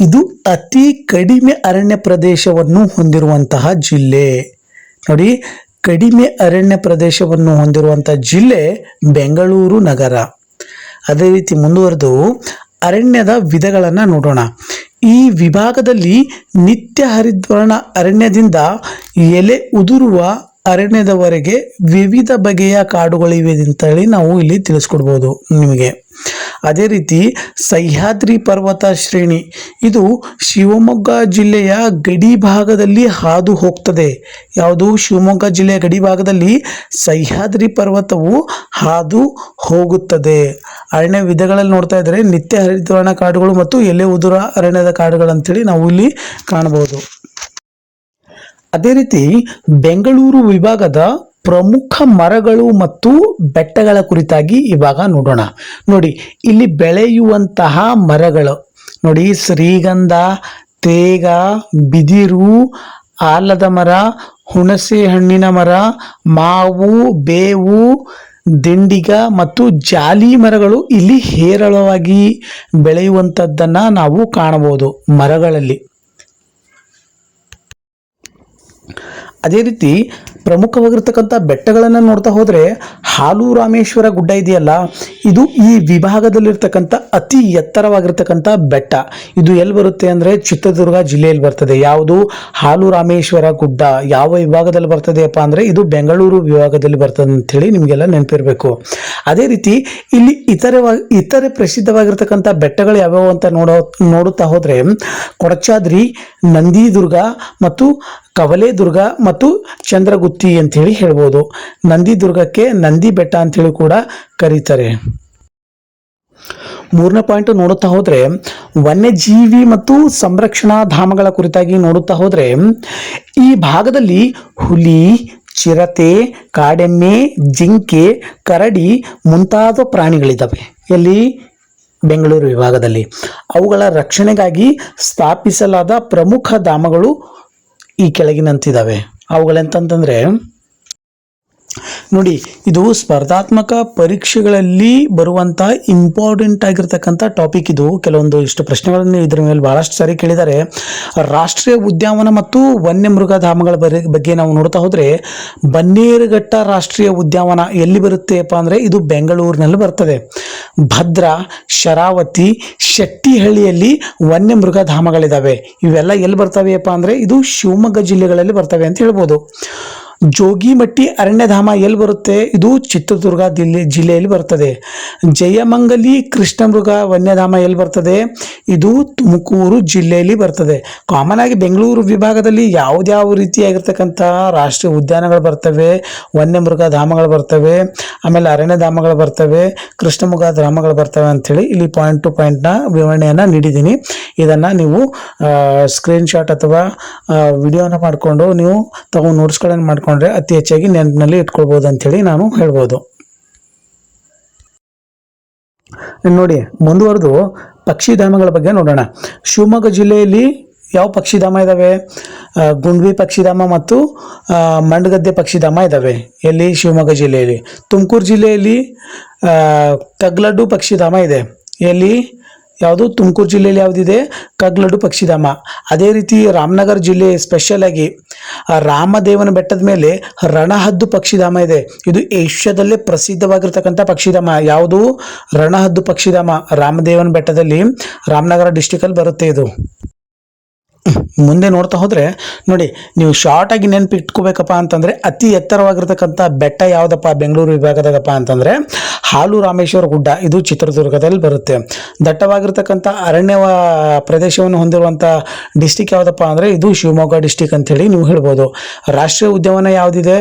ಇದು ಅತಿ ಕಡಿಮೆ ಅರಣ್ಯ ಪ್ರದೇಶವನ್ನು ಹೊಂದಿರುವಂತಹ ಜಿಲ್ಲೆ. ನೋಡಿ, ಕಡಿಮೆ ಅರಣ್ಯ ಪ್ರದೇಶವನ್ನು ಹೊಂದಿರುವಂತಹ ಜಿಲ್ಲೆ ಬೆಂಗಳೂರು ನಗರ. ಅದೇ ರೀತಿ ಮುಂದುವರೆದು ಅರಣ್ಯದ ವಿಧಗಳನ್ನ ನೋಡೋಣ. ಈ ವಿಭಾಗದಲ್ಲಿ ನಿತ್ಯ ಹರಿದ್ವರ್ಣ ಅರಣ್ಯದಿಂದ ಎಲೆ ಉದುರುವ ಅರಣ್ಯದವರೆಗೆ ವಿವಿಧ ಬಗೆಯ ಕಾಡುಗಳಿವೆ ಅಂತೇಳಿ ನಾವು ಇಲ್ಲಿ ತಿಳಿಸ್ಕೊಡ್ಬೋದು ನಿಮಗೆ. ಅದೇ ರೀತಿ ಸಹ್ಯಾದ್ರಿ ಪರ್ವತ ಶ್ರೇಣಿ, ಇದು ಶಿವಮೊಗ್ಗ ಜಿಲ್ಲೆಯ ಗಡಿ ಭಾಗದಲ್ಲಿ ಹಾದು ಹೋಗ್ತದೆ. ಯಾವುದು? ಶಿವಮೊಗ್ಗ ಜಿಲ್ಲೆಯ ಗಡಿ ಭಾಗದಲ್ಲಿ ಸಹ್ಯಾದ್ರಿ ಪರ್ವತವು ಹಾದು ಹೋಗುತ್ತದೆ. ಅರಣ್ಯ ವಿಧಗಳಲ್ಲಿ ನೋಡ್ತಾ ಇದ್ರೆ ನಿತ್ಯ ಹರಿದ್ವರ್ಣ ಕಾಡುಗಳು ಮತ್ತು ಎಲೆ ಉದುರ ಅರಣ್ಯದ ಕಾಡುಗಳಂತೇಳಿ ನಾವು ಇಲ್ಲಿ ಕಾಣಬಹುದು. ಅದೇ ರೀತಿ ಬೆಂಗಳೂರು ವಿಭಾಗದ ಪ್ರಮುಖ ಮರಗಳು ಮತ್ತು ಬೆಟ್ಟಗಳ ಕುರಿತಾಗಿ ಇವಾಗ ನೋಡೋಣ. ನೋಡಿ, ಇಲ್ಲಿ ಬೆಳೆಯುವಂತಹ ಮರಗಳು ನೋಡಿ, ಶ್ರೀಗಂಧ, ತೇಗ, ಬಿದಿರು, ಆಲದ ಮರ, ಹುಣಸೆ ಹಣ್ಣಿನ ಮರ, ಮಾವು, ಬೇವು, ದಿಂಡಿಗ ಮತ್ತು ಜಾಲಿ ಮರಗಳು ಇಲ್ಲಿ ಹೇರಳವಾಗಿ ಬೆಳೆಯುವಂಥದ್ದನ್ನ ನಾವು ಕಾಣಬಹುದು ಮರಗಳಲ್ಲಿ. ಅದೇ ರೀತಿ ಪ್ರಮುಖವಾಗಿರ್ತಕ್ಕಂಥ ಬೆಟ್ಟಗಳನ್ನು ನೋಡ್ತಾ ಹೋದ್ರೆ ಹಾಲು ರಾಮೇಶ್ವರ ಗುಡ್ಡ ಇದೆಯಲ್ಲ, ಇದು ಈ ವಿಭಾಗದಲ್ಲಿರ್ತಕ್ಕಂಥ ಅತಿ ಎತ್ತರವಾಗಿರ್ತಕ್ಕಂಥ ಬೆಟ್ಟ. ಇದು ಎಲ್ಲಿ ಬರುತ್ತೆ ಅಂದ್ರೆ ಚಿತ್ರದುರ್ಗ ಜಿಲ್ಲೆಯಲ್ಲಿ ಬರ್ತದೆ. ಯಾವುದು? ಹಾಲು ರಾಮೇಶ್ವರ ಗುಡ್ಡ. ಯಾವ ವಿಭಾಗದಲ್ಲಿ ಬರ್ತದೆಯಪ್ಪ ಅಂದ್ರೆ ಇದು ಬೆಂಗಳೂರು ವಿಭಾಗದಲ್ಲಿ ಬರ್ತದೆ ಅಂತ ಹೇಳಿ ನಿಮಗೆಲ್ಲ ನೆನಪಿರಬೇಕು. ಅದೇ ರೀತಿ ಇಲ್ಲಿ ಇತರೆ ಪ್ರಸಿದ್ಧವಾಗಿರ್ತಕ್ಕಂಥ ಬೆಟ್ಟಗಳು ಯಾವ್ಯಾವ ಅಂತ ನೋಡುತ್ತಾ ಹೋದ್ರೆ ಕೊಡಚಾದ್ರಿ, ನಂದಿದುರ್ಗ ಮತ್ತು ಕವಲೇದುರ್ಗ ಮತ್ತು ಚಂದ್ರಗುತ್ತಿ ಅಂತ ಹೇಳಿ ಹೇಳ್ಬೋದು. ನಂದಿದುರ್ಗಕ್ಕೆ ನಂದಿ ಬೆಟ್ಟ ಅಂತ ಹೇಳಿ ಕೂಡ ಕರೀತಾರೆ. ಮೂರನೇ ಪಾಯಿಂಟ್ ನೋಡುತ್ತಾ ಹೋದ್ರೆ ವನ್ಯಜೀವಿ ಮತ್ತು ಸಂರಕ್ಷಣಾ ಧಾಮಗಳ ಕುರಿತಾಗಿ ನೋಡುತ್ತಾ ಹೋದ್ರೆ ಈ ಭಾಗದಲ್ಲಿ ಹುಲಿ, ಚಿರತೆ, ಕಾಡೆಮ್ಮೆ, ಜಿಂಕೆ, ಕರಡಿ ಮುಂತಾದ ಪ್ರಾಣಿಗಳಿದ್ದಾವೆ. ಎಲ್ಲಿ? ಬೆಂಗಳೂರು ವಿಭಾಗದಲ್ಲಿ. ಅವುಗಳ ರಕ್ಷಣೆಗಾಗಿ ಸ್ಥಾಪಿಸಲಾದ ಪ್ರಮುಖ ಧಾಮಗಳು ಈ ಕೆಳಗಿನಂತಿದ್ದಾವೆ. ಅವುಗಳೆಂತಂತಂದ್ರೆ ನೋಡಿ, ಇದು ಸ್ಪರ್ಧಾತ್ಮಕ ಪರೀಕ್ಷೆಗಳಲ್ಲಿ ಬರುವಂತ ಇಂಪಾರ್ಟೆಂಟ್ ಆಗಿರ್ತಕ್ಕಂಥ ಟಾಪಿಕ್. ಇದು ಕೆಲವೊಂದು ಇಷ್ಟು ಪ್ರಶ್ನೆಗಳನ್ನು ಇದ್ರ ಮೇಲೆ ಬಹಳಷ್ಟು ಸಾರಿ ಕೇಳಿದ್ದಾರೆ. ರಾಷ್ಟ್ರೀಯ ಉದ್ಯಾನವನ ಮತ್ತು ವನ್ಯಮೃಗ ಧಾಮಗಳ ಬಗ್ಗೆ ನಾವು ನೋಡ್ತಾ ಹೋದ್ರೆ ಬನ್ನೇರುಘಟ್ಟ ರಾಷ್ಟ್ರೀಯ ಉದ್ಯಾನವನ ಎಲ್ಲಿ ಬರುತ್ತೆಪ್ಪ ಅಂದ್ರೆ ಇದು ಬೆಂಗಳೂರಿನಲ್ಲಿ ಬರ್ತದೆ. ಭದ್ರಾ, ಶರಾವತಿ, ಶೆಟ್ಟಿಹಳ್ಳಿಯಲ್ಲಿ ವನ್ಯಮೃಗ ಧಾಮಗಳಿದಾವೆ. ಇವೆಲ್ಲ ಎಲ್ಲಿ ಬರ್ತವೆಯಪ್ಪ ಅಂದ್ರೆ ಇದು ಶಿವಮೊಗ್ಗ ಜಿಲ್ಲೆಗಳಲ್ಲಿ ಬರ್ತವೆ ಅಂತ ಹೇಳ್ಬೋದು. ಜೋಗಿಮಟ್ಟಿ ಅರಣ್ಯಧಾಮ ಎಲ್ಲಿ ಬರುತ್ತೆ? ಇದು ಚಿತ್ರದುರ್ಗ ಜಿಲ್ಲೆಯಲ್ಲಿ ಬರ್ತದೆ. ಜಯಮಂಗಲಿ ಕೃಷ್ಣಮೃಗ ವನ್ಯಧಾಮ ಎಲ್ಲಿ ಬರ್ತದೆ? ಇದು ತುಮಕೂರು ಜಿಲ್ಲೆಯಲ್ಲಿ ಬರ್ತದೆ. ಕಾಮನ್ ಆಗಿ ಬೆಂಗಳೂರು ವಿಭಾಗದಲ್ಲಿ ಯಾವ್ದ್ಯಾವ ರೀತಿಯಾಗಿರ್ತಕ್ಕಂಥ ರಾಷ್ಟ್ರೀಯ ಉದ್ಯಾನಗಳು ಬರ್ತವೆ, ವನ್ಯಮೃಗ ಧಾಮಗಳು ಬರ್ತವೆ, ಆಮೇಲೆ ಅರಣ್ಯಧಾಮಗಳು ಬರ್ತವೆ, ಕೃಷ್ಣಮೃಗ ಧಾಮಗಳು ಬರ್ತವೆ ಅಂಥೇಳಿ ಇಲ್ಲಿ ಪಾಯಿಂಟ್ ಟು ಪಾಯಿಂಟ್ನ ವಿವರಣೆಯನ್ನು ನೀಡಿದ್ದೀನಿ. ಇದನ್ನು ನೀವು ಸ್ಕ್ರೀನ್ಶಾಟ್ ಅಥವಾ ವಿಡಿಯೋನ ಮಾಡಿಕೊಂಡು ನೀವು ತಗೊಂಡು ನೋಟ್ಸ್ಗಳನ್ನು ಮಾಡಿಕೊಂಡ್ರೆ ಅತಿ ಹೆಚ್ಚಾಗಿ ನೆನಪಿನಲ್ಲಿ ಇಟ್ಕೊಳ್ಬೋದು ಅಂಥೇಳಿ ನಾನು ಹೇಳ್ಬೋದು. ನೋಡಿ, ಮುಂದುವರೆದು ಪಕ್ಷಿಧಾಮಗಳ ಬಗ್ಗೆ ನೋಡೋಣ. ಶಿವಮೊಗ್ಗ ಜಿಲ್ಲೆಯಲ್ಲಿ ಯಾವ ಪಕ್ಷಿಧಾಮ ಇದ್ದಾವೆ? ಗುಂಡ್ವಿ ಪಕ್ಷಿಧಾಮ ಮತ್ತು ಮಂಡಗದ್ದೆ ಪಕ್ಷಿಧಾಮ ಇದ್ದಾವೆ. ಎಲ್ಲಿ? ಶಿವಮೊಗ್ಗ ಜಿಲ್ಲೆಯಲ್ಲಿ. ತುಮಕೂರು ಜಿಲ್ಲೆಯಲ್ಲಿ ಕಗ್ಲಡ್ಡು ಪಕ್ಷಿಧಾಮ ಇದೆ. ಎಲ್ಲಿ? ಯಾವುದು? ತುಮಕೂರು ಜಿಲ್ಲೆಯಲ್ಲಿ ಯಾವುದಿದೆ? ಕಗ್ಲಡ್ಡು ಪಕ್ಷಿಧಾಮ. ಅದೇ ರೀತಿ ರಾಮನಗರ ಜಿಲ್ಲೆ ಸ್ಪೆಷಲ್ ಆಗಿ ರಾಮದೇವನ ಬೆಟ್ಟದ ಮೇಲೆ ರಣಹದ್ದು ಪಕ್ಷಿಧಾಮ ಇದೆ. ಇದು ಏಷ್ಯಾದಲ್ಲೇ ಪ್ರಸಿದ್ಧವಾಗಿರ್ತಕ್ಕಂಥ ಪಕ್ಷಿಧಾಮ. ಯಾವುದು? ರಣಹದ್ದು ಪಕ್ಷಿಧಾಮ. ರಾಮದೇವನ ಬೆಟ್ಟದಲ್ಲಿ ರಾಮನಗರ ಡಿಸ್ಟಿಕಲ್ಲಿ ಬರುತ್ತೆ ಇದು. ಮುಂದೆ ನೋಡ್ತಾ ಹೋದರೆ ನೋಡಿ, ನೀವು ಶಾರ್ಟಾಗಿ ನೆನಪಿಟ್ಕೋಬೇಕಪ್ಪ ಅಂತಂದರೆ ಅತಿ ಎತ್ತರವಾಗಿರ್ತಕ್ಕಂಥ ಬೆಟ್ಟ ಯಾವುದಪ್ಪ ಬೆಂಗಳೂರು ವಿಭಾಗದಾಗಪ್ಪ ಅಂತಂದರೆ ಹಾಲು ರಾಮೇಶ್ವರ ಗುಡ್ಡ. ಇದು ಚಿತ್ರದುರ್ಗದಲ್ಲಿ ಬರುತ್ತೆ. ದಟ್ಟವಾಗಿರ್ತಕ್ಕಂಥ ಅರಣ್ಯ ಪ್ರದೇಶವನ್ನು ಹೊಂದಿರುವಂಥ ಡಿಸ್ಟಿಕ್ ಯಾವುದಪ್ಪ ಅಂದರೆ ಇದು ಶಿವಮೊಗ್ಗ ಡಿಸ್ಟಿಕ್ ಅಂಥೇಳಿ ನೀವು ಹೇಳ್ಬೋದು. ರಾಷ್ಟ್ರೀಯ ಉದ್ಯಾನವನ ಯಾವುದಿದೆ?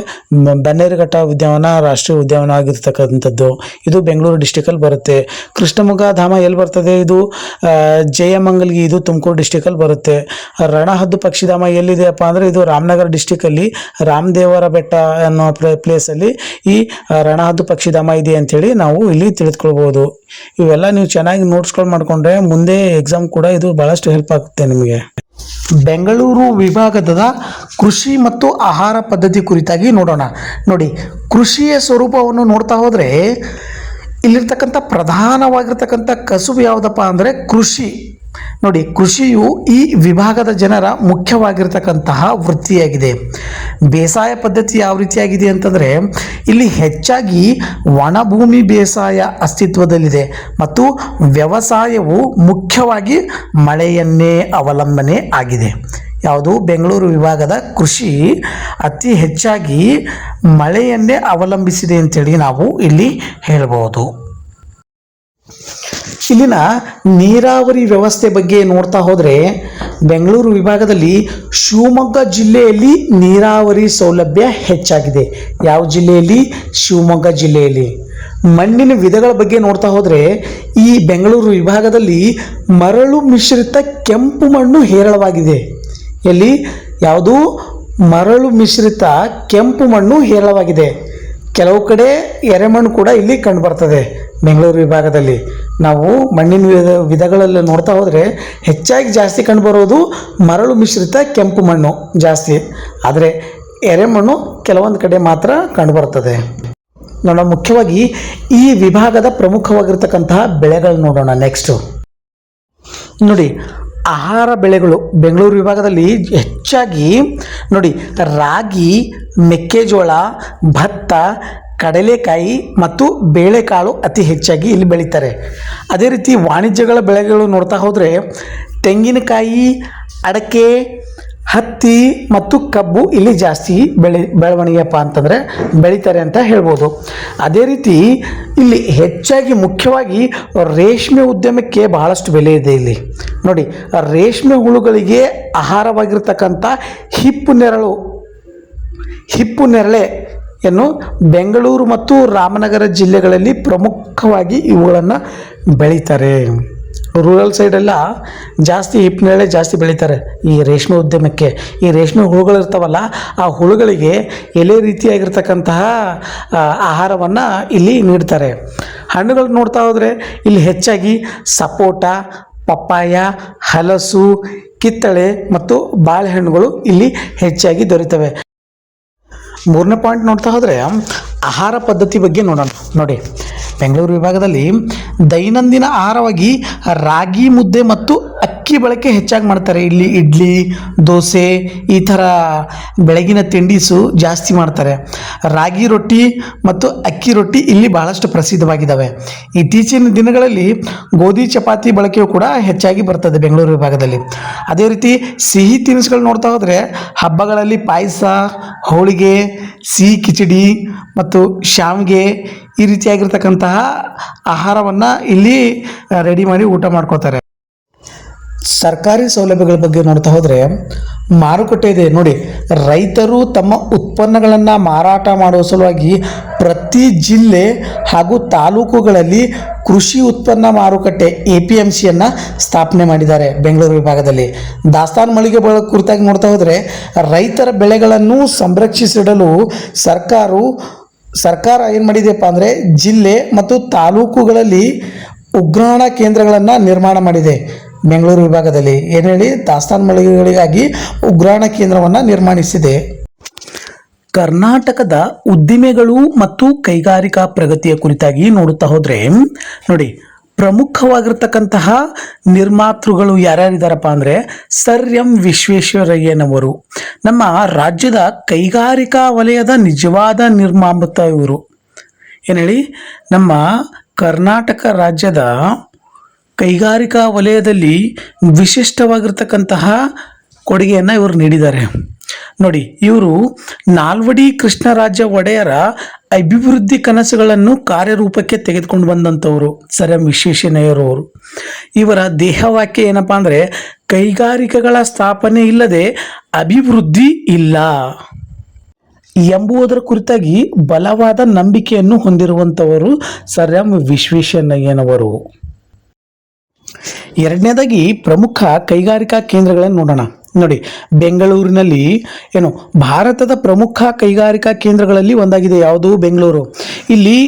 ಬನ್ನೇರುಘಟ್ಟ ಉದ್ಯಾನವನ ರಾಷ್ಟ್ರೀಯ ಉದ್ಯಾನವನ ಆಗಿರ್ತಕ್ಕಂಥದ್ದು. ಇದು ಬೆಂಗಳೂರು ಡಿಸ್ಟಿಕಲ್ಲಿ ಬರುತ್ತೆ. ಕೃಷ್ಣಮೃಗ ಧಾಮ ಎಲ್ಲಿ ಬರ್ತದೆ? ಇದು ಜಯಮಂಗಲ್ಗಿ. ಇದು ತುಮಕೂರು ಡಿಸ್ಟಿಕಲ್ಲಿ ಬರುತ್ತೆ. ರಣಹದ್ದು ಪಕ್ಷಿಧಾಮ ಎಲ್ಲಿದೆಯಪ್ಪ ಅಂದರೆ ಇದು ರಾಮನಗರ ಡಿಸ್ಟಿಕಲ್ಲಿ ರಾಮದೇವರ ಬೆಟ್ಟ ಅನ್ನೋ ಪ್ಲೇಸಲ್ಲಿ ಈ ರಣಹದ್ದು ಪಕ್ಷಿಧಾಮ ಇದೆ ಅಂಥೇಳಿ ನಾವು ಇಲ್ಲಿ ತಿಳಿದುಕೊಳ್ಬೋದು. ಇವೆಲ್ಲ ನೀವು ಚೆನ್ನಾಗಿ ನೋಟ್ಸ್ಗಳು ಮಾಡಿಕೊಂಡ್ರೆ ಮುಂದೆ ಎಕ್ಸಾಮ್ ಕೂಡ ಇದು ಬಹಳಷ್ಟು ಹೆಲ್ಪ್ ಆಗುತ್ತೆ ನಿಮಗೆ. ಬೆಂಗಳೂರು ವಿಭಾಗದ ಕೃಷಿ ಮತ್ತು ಆಹಾರ ಪದ್ಧತಿ ಕುರಿತಾಗಿ ನೋಡೋಣ. ನೋಡಿ, ಕೃಷಿಯ ಸ್ವರೂಪವನ್ನು ನೋಡ್ತಾ ಹೋದರೆ ಇಲ್ಲಿರ್ತಕ್ಕಂಥ ಪ್ರಧಾನವಾಗಿರ್ತಕ್ಕಂಥ ಕಸುಬು ಯಾವುದಪ್ಪ ಅಂದರೆ ಕೃಷಿ. ನೋಡಿ, ಕೃಷಿಯು ಈ ವಿಭಾಗದ ಜನರ ಮುಖ್ಯವಾಗಿರ್ತಕ್ಕಂತಹ ವೃತ್ತಿಯಾಗಿದೆ. ಬೇಸಾಯ ಪದ್ಧತಿ ಯಾವ ರೀತಿಯಾಗಿದೆ ಅಂತಂದರೆ ಇಲ್ಲಿ ಹೆಚ್ಚಾಗಿ ಒಣಭೂಮಿ ಬೇಸಾಯ ಅಸ್ತಿತ್ವದಲ್ಲಿದೆ ಮತ್ತು ವ್ಯವಸಾಯವು ಮುಖ್ಯವಾಗಿ ಮಳೆಯನ್ನೇ ಅವಲಂಬನೆ ಆಗಿದೆ. ಯಾವುದು? ಬೆಂಗಳೂರು ವಿಭಾಗದ ಕೃಷಿ ಅತಿ ಹೆಚ್ಚಾಗಿ ಮಳೆಯನ್ನೇ ಅವಲಂಬಿಸಿದೆ ಅಂತೇಳಿ ನಾವು ಇಲ್ಲಿ ಹೇಳ್ಬೋದು. ಇಲ್ಲಿನ ನೀರಾವರಿ ವ್ಯವಸ್ಥೆ ಬಗ್ಗೆ ನೋಡ್ತಾ ಹೋದರೆ ಬೆಂಗಳೂರು ವಿಭಾಗದಲ್ಲಿ ಶಿವಮೊಗ್ಗ ಜಿಲ್ಲೆಯಲ್ಲಿ ನೀರಾವರಿ ಸೌಲಭ್ಯ ಹೆಚ್ಚಾಗಿದೆ. ಯಾವ ಜಿಲ್ಲೆಯಲ್ಲಿ? ಶಿವಮೊಗ್ಗ ಜಿಲ್ಲೆಯಲ್ಲಿ. ಮಣ್ಣಿನ ವಿಧಗಳ ಬಗ್ಗೆ ನೋಡ್ತಾ ಹೋದರೆ ಈ ಬೆಂಗಳೂರು ವಿಭಾಗದಲ್ಲಿ ಮರಳು ಮಿಶ್ರಿತ ಕೆಂಪು ಮಣ್ಣು ಹೇರಳವಾಗಿದೆ. ಎಲ್ಲಿ? ಯಾವುದು? ಮರಳು ಮಿಶ್ರಿತ ಕೆಂಪು ಮಣ್ಣು ಹೇರಳವಾಗಿದೆ. ಕೆಲವು ಕಡೆ ಎರೆಮಣ್ಣು ಕೂಡ ಇಲ್ಲಿ ಕಂಡುಬರ್ತದೆ. ಬೆಂಗಳೂರು ವಿಭಾಗದಲ್ಲಿ ನಾವು ಮಣ್ಣಿನ ವಿಧಗಳಲ್ಲಿ ನೋಡ್ತಾ ಹೋದರೆ ಹೆಚ್ಚಾಗಿ ಜಾಸ್ತಿ ಕಂಡುಬರೋದು ಮರಳು ಮಿಶ್ರಿತ ಕೆಂಪು ಮಣ್ಣು ಜಾಸ್ತಿ, ಆದರೆ ಎರೆಮಣ್ಣು ಕೆಲವೊಂದು ಕಡೆ ಮಾತ್ರ ಕಂಡುಬರ್ತದೆ. ನೋಡೋಣ, ಮುಖ್ಯವಾಗಿ ಈ ವಿಭಾಗದ ಪ್ರಮುಖವಾಗಿರ್ತಕ್ಕಂತಹ ಬೆಳೆಗಳು ನೋಡೋಣ. ನೆಕ್ಸ್ಟು ನೋಡಿ, ಆಹಾರ ಬೆಳೆಗಳು ಬೆಂಗಳೂರು ವಿಭಾಗದಲ್ಲಿ ಹೆಚ್ಚಾಗಿ ನೋಡಿ ರಾಗಿ, ಮೆಕ್ಕೆಜೋಳ, ಭತ್ತ, ಕಡಲೆಕಾಯಿ ಮತ್ತು ಬೇಳೆಕಾಳು ಅತಿ ಹೆಚ್ಚಾಗಿ ಇಲ್ಲಿ ಬೆಳೀತಾರೆ. ಅದೇ ರೀತಿ ವಾಣಿಜ್ಯಗಳ ಬೆಳೆಗಳು ನೋಡ್ತಾ ಹೋದರೆ ತೆಂಗಿನಕಾಯಿ, ಅಡಕೆ, ಹತ್ತಿ ಮತ್ತು ಕಬ್ಬು ಇಲ್ಲಿ ಜಾಸ್ತಿ ಬೆಳವಣಿಗೆಪ್ಪ ಅಂತಂದರೆ ಬೆಳೀತಾರೆ ಅಂತ ಹೇಳ್ಬೋದು. ಅದೇ ರೀತಿ ಇಲ್ಲಿ ಹೆಚ್ಚಾಗಿ ಮುಖ್ಯವಾಗಿ ರೇಷ್ಮೆ ಉದ್ಯಮಕ್ಕೆ ಬಹಳಷ್ಟು ಬೆಲೆ ಇದೆ. ಇಲ್ಲಿ ನೋಡಿ, ರೇಷ್ಮೆ ಹುಳುಗಳಿಗೆ ಆಹಾರವಾಗಿರ್ತಕ್ಕಂಥ ಹಿಪ್ಪು ನೇರಳೆಯನ್ನು ಬೆಂಗಳೂರು ಮತ್ತು ರಾಮನಗರ ಜಿಲ್ಲೆಗಳಲ್ಲಿ ಪ್ರಮುಖವಾಗಿ ಇವುಗಳನ್ನು ಬೆಳೀತಾರೆ. ರೂರಲ್ ಸೈಡೆಲ್ಲ ಜಾಸ್ತಿ ಹಿಪ್ಪನೇರಳೆ ಜಾಸ್ತಿ ಬೆಳೀತಾರೆ ಈ ರೇಷ್ಮೆ ಉದ್ಯಮಕ್ಕೆ. ಈ ರೇಷ್ಮೆ ಹುಳುಗಳಿರ್ತಾವಲ್ಲ, ಆ ಹುಳುಗಳಿಗೆ ಎಲೆ ರೀತಿಯಾಗಿರ್ತಕ್ಕಂತಹ ಆಹಾರವನ್ನು ಇಲ್ಲಿ ನೀಡ್ತಾರೆ. ಹಣ್ಣುಗಳು ನೋಡ್ತಾ ಹೋದರೆ ಇಲ್ಲಿ ಹೆಚ್ಚಾಗಿ ಸಪೋಟ, ಪಪ್ಪಾಯ, ಹಲಸು, ಕಿತ್ತಳೆ ಮತ್ತು ಬಾಳೆಹಣ್ಣುಗಳು ಇಲ್ಲಿ ಹೆಚ್ಚಾಗಿ ದೊರೆತವೆ. ಮೂರನೇ ಪಾಯಿಂಟ್ ನೋಡ್ತಾ ಹೋದರೆ ಆಹಾರ ಪದ್ಧತಿ ಬಗ್ಗೆ ನೋಡೋಣ. ನೋಡಿ, ಬೆಂಗಳೂರು ವಿಭಾಗದಲ್ಲಿ ದೈನಂದಿನ ಆಹಾರವಾಗಿ ರಾಗಿ ಮುದ್ದೆ ಮತ್ತು ಅಕ್ಕಿ ಬಳಕೆ ಹೆಚ್ಚಾಗಿ ಮಾಡ್ತಾರೆ. ಇಲ್ಲಿ ಇಡ್ಲಿ, ದೋಸೆ ಈ ಥರ ಬೆಳಗಿನ ತಿಂಡಿಸು ಜಾಸ್ತಿ ಮಾಡ್ತಾರೆ. ರಾಗಿ ರೊಟ್ಟಿ ಮತ್ತು ಅಕ್ಕಿ ರೊಟ್ಟಿ ಇಲ್ಲಿ ಬಹಳಷ್ಟು ಪ್ರಸಿದ್ಧವಾಗಿದ್ದಾವೆ. ಇತ್ತೀಚಿನ ದಿನಗಳಲ್ಲಿ ಗೋಧಿ ಚಪಾತಿ ಬಳಕೆಯು ಕೂಡ ಹೆಚ್ಚಾಗಿ ಬರ್ತದೆ ಬೆಂಗಳೂರು ವಿಭಾಗದಲ್ಲಿ. ಅದೇ ರೀತಿ ಸಿಹಿ ತಿನಿಸುಗಳು ನೋಡ್ತಾ ಹೋದರೆ ಹಬ್ಬಗಳಲ್ಲಿ ಪಾಯಸ, ಹೋಳಿಗೆ, ಸಿಹಿ ಕಿಚಡಿ ಮತ್ತು ಶಾವಿಗೆ ಈ ರೀತಿಯಾಗಿರ್ತಕ್ಕಂತಹ ಆಹಾರವನ್ನು ಇಲ್ಲಿ ರೆಡಿ ಮಾಡಿ ಊಟ ಮಾಡ್ಕೋತಾರೆ. ಸರ್ಕಾರಿ ಸೌಲಭ್ಯಗಳ ಬಗ್ಗೆ ನೋಡ್ತಾ ಹೋದರೆ ಮಾರುಕಟ್ಟೆ ಇದೆ ನೋಡಿ. ರೈತರು ತಮ್ಮ ಉತ್ಪನ್ನಗಳನ್ನು ಮಾರಾಟ ಮಾಡುವ ಸಲುವಾಗಿ ಪ್ರತಿ ಜಿಲ್ಲೆ ಹಾಗೂ ತಾಲೂಕುಗಳಲ್ಲಿ ಕೃಷಿ ಉತ್ಪನ್ನ ಮಾರುಕಟ್ಟೆ APMCಯನ್ನು ಸ್ಥಾಪನೆ ಮಾಡಿದ್ದಾರೆ ಬೆಂಗಳೂರು ವಿಭಾಗದಲ್ಲಿ. ದಾಸ್ತಾನು ಮಳಿಗೆ ಕುರಿತಾಗಿ ನೋಡ್ತಾ ಹೋದರೆ ರೈತರ ಬೆಳೆಗಳನ್ನು ಸಂರಕ್ಷಿಸಿಡಲು ಸರ್ಕಾರ ಏನು ಮಾಡಿದೆಯಪ್ಪ ಅಂದರೆ ಜಿಲ್ಲೆ ಮತ್ತು ತಾಲೂಕುಗಳಲ್ಲಿ ಉಗ್ರಾಣ ಕೇಂದ್ರಗಳನ್ನು ನಿರ್ಮಾಣ ಮಾಡಿದೆ. ಬೆಂಗಳೂರು ವಿಭಾಗದಲ್ಲಿ ಏನು ಹೇಳಿ ದಾಸ್ತಾನು ಮಳಿಗೆಗಳಿಗಾಗಿ ಉಗ್ರಾಣ ಕೇಂದ್ರವನ್ನು ನಿರ್ಮಾಣಿಸಿದೆ. ಕರ್ನಾಟಕದ ಉದ್ದಿಮೆಗಳು ಮತ್ತು ಕೈಗಾರಿಕಾ ಪ್ರಗತಿಯ ಕುರಿತಾಗಿ ನೋಡುತ್ತಾ ಹೋದರೆ ನೋಡಿ, ಪ್ರಮುಖವಾಗಿರ್ತಕ್ಕಂತಹ ನಿರ್ಮಾತೃಗಳು ಯಾರ್ಯಾರಿದ್ದಾರಪ್ಪ ಅಂದರೆ ಸರ್ ಎಂ ವಿಶ್ವೇಶ್ವರಯ್ಯನವರು. ನಮ್ಮ ರಾಜ್ಯದ ಕೈಗಾರಿಕಾ ವಲಯದ ನಿಜವಾದ ನಿರ್ಮಾತ ಇವರು. ಏನು ಹೇಳಿ, ನಮ್ಮ ಕರ್ನಾಟಕ ರಾಜ್ಯದ ಕೈಗಾರಿಕಾ ವಲಯದಲ್ಲಿ ವಿಶಿಷ್ಟವಾಗಿರ್ತಕ್ಕಂತಹ ಕೊಡುಗೆಯನ್ನು ಇವರು ನೀಡಿದ್ದಾರೆ ನೋಡಿ. ಇವರು ನಾಲ್ವಡಿ ಕೃಷ್ಣರಾಜ ಒಡೆಯರ ಅಭಿವೃದ್ಧಿ ಕನಸುಗಳನ್ನು ಕಾರ್ಯರೂಪಕ್ಕೆ ತೆಗೆದುಕೊಂಡು ಬಂದಂಥವರು ಸರ್ ಎಂ ವಿಶ್ವೇಶ್ವರಯ್ಯನವರು. ಇವರ ದೇಹವಾಕ್ಯ ಏನಪ್ಪ ಅಂದರೆ ಕೈಗಾರಿಕೆಗಳ ಸ್ಥಾಪನೆ ಇಲ್ಲದೆ ಅಭಿವೃದ್ಧಿ ಇಲ್ಲ ಎಂಬುದರ ಕುರಿತಾಗಿ ಬಲವಾದ ನಂಬಿಕೆಯನ್ನು ಹೊಂದಿರುವಂಥವರು ಸರ್ ಎಂ ವಿಶ್ವೇಶ್ವರಯ್ಯನವರು. ಎರಡನೇದಾಗಿ ಪ್ರಮುಖ ಕೈಗಾರಿಕಾ ಕೇಂದ್ರಗಳನ್ನು ನೋಡೋಣ ನೋಡಿ. ಬೆಂಗಳೂರಿನಲ್ಲಿ ಏನು ಭಾರತದ ಪ್ರಮುಖ ಕೈಗಾರಿಕಾ ಕೇಂದ್ರಗಳಲ್ಲಿ ಒಂದಾಗಿದೆ ಯಾವುದು? ಬೆಂಗಳೂರು. ಇಲ್ಲಿ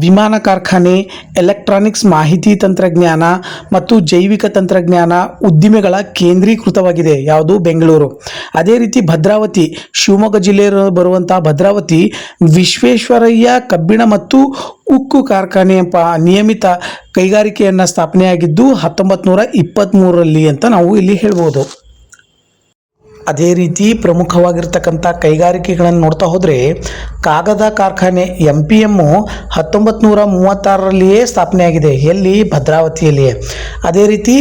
ವಿಮಾನ ಕಾರ್ಖಾನೆ, ಎಲೆಕ್ಟ್ರಾನಿಕ್ಸ್ ಮಾಹಿತಿ ತಂತ್ರಜ್ಞಾನ ಮತ್ತು ಜೈವಿಕ ತಂತ್ರಜ್ಞಾನ ಉದ್ದಿಮೆಗಳ ಕೇಂದ್ರೀಕೃತವಾಗಿದೆ ಯಾವುದು? ಬೆಂಗಳೂರು. ಅದೇ ರೀತಿ ಭದ್ರಾವತಿ, ಶಿವಮೊಗ್ಗ ಜಿಲ್ಲೆಯ ಬರುವಂತಹ ಭದ್ರಾವತಿ ವಿಶ್ವೇಶ್ವರಯ್ಯ ಕಬ್ಬಿಣ ಮತ್ತು ಉಕ್ಕು ಕಾರ್ಖಾನೆ ನಿಯಮಿತ ಕೈಗಾರಿಕೆಯನ್ನು ಸ್ಥಾಪನೆಯಾಗಿದ್ದು 1923ರಲ್ಲಿ ಅಂತ ನಾವು ಇಲ್ಲಿ ಹೇಳ್ಬೋದು. ಅದೇ ರೀತಿ ಪ್ರಮುಖವಾಗಿರ್ತಕ್ಕಂಥ ಕೈಗಾರಿಕೆಗಳನ್ನು ನೋಡ್ತಾ ಹೋದರೆ ಕಾಗದ ಕಾರ್ಖಾನೆ MPM 1936ರಲ್ಲಿಯೇ ಸ್ಥಾಪನೆಯಾಗಿದೆ. ಎಲ್ಲಿ? ಭದ್ರಾವತಿಯಲ್ಲಿಯೇ. ಅದೇ ರೀತಿ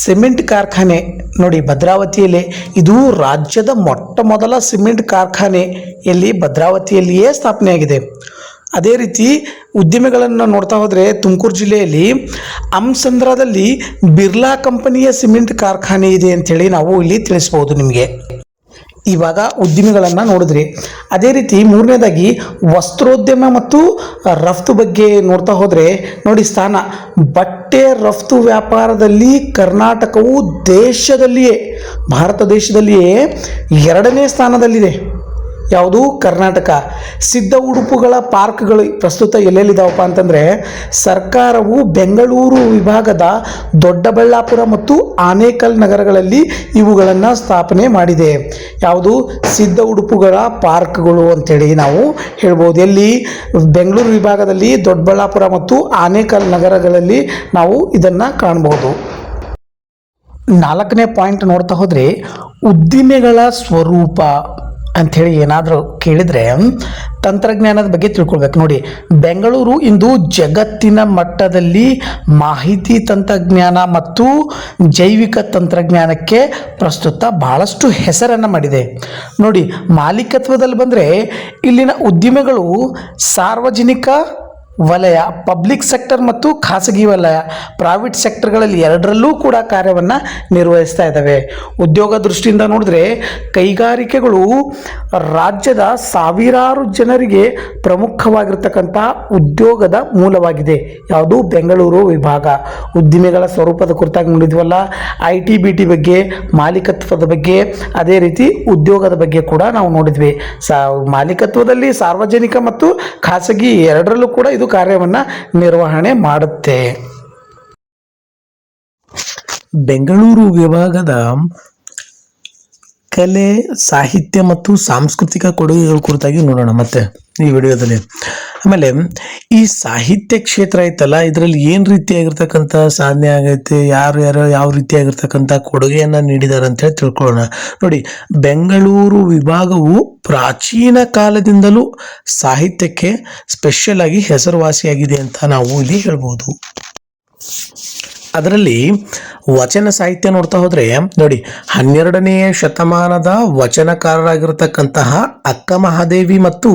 ಸಿಮೆಂಟ್ ಕಾರ್ಖಾನೆ ನೋಡಿ ಭದ್ರಾವತಿಯಲ್ಲೇ. ಇದು ರಾಜ್ಯದ ಮೊಟ್ಟ ಮೊದಲ ಸಿಮೆಂಟ್ ಕಾರ್ಖಾನೆ ಎಲ್ಲಿ? ಭದ್ರಾವತಿಯಲ್ಲಿಯೇ ಸ್ಥಾಪನೆಯಾಗಿದೆ. ಅದೇ ರೀತಿ ಉದ್ದಿಮೆಗಳನ್ನು ನೋಡ್ತಾ ಹೋದರೆ ತುಮಕೂರು ಜಿಲ್ಲೆಯಲ್ಲಿ ಅಂಸಂದ್ರದಲ್ಲಿ ಬಿರ್ಲಾ ಕಂಪನಿಯ ಸಿಮೆಂಟ್ ಕಾರ್ಖಾನೆ ಇದೆ ಅಂಥೇಳಿ ನಾವು ಇಲ್ಲಿ ತಿಳಿಸ್ಬೋದು ನಿಮಗೆ. ಇವಾಗ ಉದ್ದಿಮೆಗಳನ್ನು ನೋಡಿದ್ರಿ. ಅದೇ ರೀತಿ ಮೂರನೇದಾಗಿ ವಸ್ತ್ರೋದ್ಯಮ ಮತ್ತು ರಫ್ತು ಬಗ್ಗೆ ನೋಡ್ತಾ ಹೋದರೆ ನೋಡಿ ಸ್ಥಾನ. ಬಟ್ಟೆ ರಫ್ತು ವ್ಯಾಪಾರದಲ್ಲಿ ಕರ್ನಾಟಕವು ದೇಶದಲ್ಲಿಯೇ, ಭಾರತ ದೇಶದಲ್ಲಿಯೇ 2ನೇ ಸ್ಥಾನದಲ್ಲಿದೆ. ಯಾವುದು? ಕರ್ನಾಟಕ. ಸಿದ್ಧ ಉಡುಪುಗಳ ಪಾರ್ಕ್ಗಳು ಪ್ರಸ್ತುತ ಎಲ್ಲೆಲ್ಲಿದ್ದಾವಪ್ಪ ಅಂತಂದರೆ ಸರ್ಕಾರವು ಬೆಂಗಳೂರು ವಿಭಾಗದ ದೊಡ್ಡಬಳ್ಳಾಪುರ ಮತ್ತು ಆನೇಕಲ್ ನಗರಗಳಲ್ಲಿ ಇವುಗಳನ್ನು ಸ್ಥಾಪನೆ ಮಾಡಿದೆ. ಯಾವುದು? ಸಿದ್ಧ ಉಡುಪುಗಳ ಪಾರ್ಕ್ಗಳು ಅಂಥೇಳಿ ನಾವು ಹೇಳ್ಬೋದು. ಎಲ್ಲಿ? ಬೆಂಗಳೂರು ವಿಭಾಗದಲ್ಲಿ ದೊಡ್ಡಬಳ್ಳಾಪುರ ಮತ್ತು ಆನೇಕಲ್ ನಗರಗಳಲ್ಲಿ ನಾವು ಇದನ್ನು ಕಾಣ್ಬೋದು. 4ನೇ ಪಾಯಿಂಟ್ ನೋಡ್ತಾ ಹೋದರೆ ಉದ್ದಿಮೆಗಳ ಸ್ವರೂಪ ಅಂಥೇಳಿ ಏನಾದರೂ ಕೇಳಿದರೆ ತಂತ್ರಜ್ಞಾನದ ಬಗ್ಗೆ ತಿಳ್ಕೊಳ್ಬೇಕು ನೋಡಿ. ಬೆಂಗಳೂರು ಇಂದು ಜಗತ್ತಿನ ಮಟ್ಟದಲ್ಲಿ ಮಾಹಿತಿ ತಂತ್ರಜ್ಞಾನ ಮತ್ತು ಜೈವಿಕ ತಂತ್ರಜ್ಞಾನಕ್ಕೆ ಪ್ರಸ್ತುತ ಬಹಳಷ್ಟು ಹೆಸರನ್ನು ಮಾಡಿದೆ ನೋಡಿ. ಮಾಲೀಕತ್ವದಲ್ಲಿ ಬಂದರೆ ಇಲ್ಲಿನ ಉದ್ದಿಮೆಗಳು ಸಾರ್ವಜನಿಕ ವಲಯ, ಪಬ್ಲಿಕ್ ಸೆಕ್ಟರ್ ಮತ್ತು ಖಾಸಗಿ ವಲಯ, ಪ್ರೈವೇಟ್ ಸೆಕ್ಟರ್ಗಳಲ್ಲಿ ಎರಡರಲ್ಲೂ ಕೂಡ ಕಾರ್ಯವನ್ನು ನಿರ್ವಹಿಸ್ತಾ ಇದ್ದಾವೆ. ಉದ್ಯೋಗ ದೃಷ್ಟಿಯಿಂದ ನೋಡಿದ್ರೆ ಕೈಗಾರಿಕೆಗಳು ರಾಜ್ಯದ ಸಾವಿರಾರು ಜನರಿಗೆ ಪ್ರಮುಖವಾಗಿರ್ತಕ್ಕಂಥ ಉದ್ಯೋಗದ ಮೂಲವಾಗಿದೆ. ಯಾವುದು? ಬೆಂಗಳೂರು ವಿಭಾಗ. ಉದ್ದಿಮೆಗಳ ಸ್ವರೂಪದ ಕುರಿತಾಗಿ ನೋಡಿದ್ವಲ್ಲ, IT-BT ಬಗ್ಗೆ, ಮಾಲೀಕತ್ವದ ಬಗ್ಗೆ, ಅದೇ ರೀತಿ ಉದ್ಯೋಗದ ಬಗ್ಗೆ ಕೂಡ ನಾವು ನೋಡಿದ್ವಿ. ಮಾಲೀಕತ್ವದಲ್ಲಿ ಸಾರ್ವಜನಿಕ ಮತ್ತು ಖಾಸಗಿ ಎರಡರಲ್ಲೂ ಕೂಡ ಇದು ಕಾರ್ಯವನ್ನು ನಿರ್ವಹಣೆ ಮಾಡುತ್ತೆ. ಬೆಂಗಳೂರು ವಿಭಾಗದ ಕಲೆ, ಸಾಹಿತ್ಯ ಮತ್ತು ಸಾಂಸ್ಕೃತಿಕ ಕೊಡುಗೆಗಳ ಕುರಿತಾಗಿ ನೋಡೋಣ ಮತ್ತೆ ಈ ವಿಡಿಯೋದಲ್ಲಿ. ಆಮೇಲೆ ಈ ಸಾಹಿತ್ಯ ಕ್ಷೇತ್ರ ಐತಲ್ಲ, ಇದರಲ್ಲಿ ಏನು ರೀತಿಯಾಗಿರ್ತಕ್ಕಂಥ ಸಾಧನೆ ಆಗೈತೆ, ಯಾರು ಯಾವ ರೀತಿಯಾಗಿರ್ತಕ್ಕಂಥ ಕೊಡುಗೆಯನ್ನು ನೀಡಿದ್ದಾರೆ ಅಂತ ಹೇಳಿ ತಿಳ್ಕೊಳ್ಳೋಣ. ನೋಡಿ, ಬೆಂಗಳೂರು ವಿಭಾಗವು ಪ್ರಾಚೀನ ಕಾಲದಿಂದಲೂ ಸಾಹಿತ್ಯಕ್ಕೆ ಸ್ಪೆಷಲ್ ಆಗಿ ಹೆಸರುವಾಸಿಯಾಗಿದೆ ಅಂತ ನಾವು ಇಲ್ಲಿ ಹೇಳ್ಬೋದು. ಅದರಲ್ಲಿ ವಚನ ಸಾಹಿತ್ಯ ನೋಡ್ತಾ ಹೋದ್ರೆ ನೋಡಿ, 12ನೇ ಶತಮಾನದ ವಚನಕಾರರಾಗಿರತಕ್ಕಂತಹ ಅಕ್ಕ ಮಹಾದೇವಿ ಮತ್ತು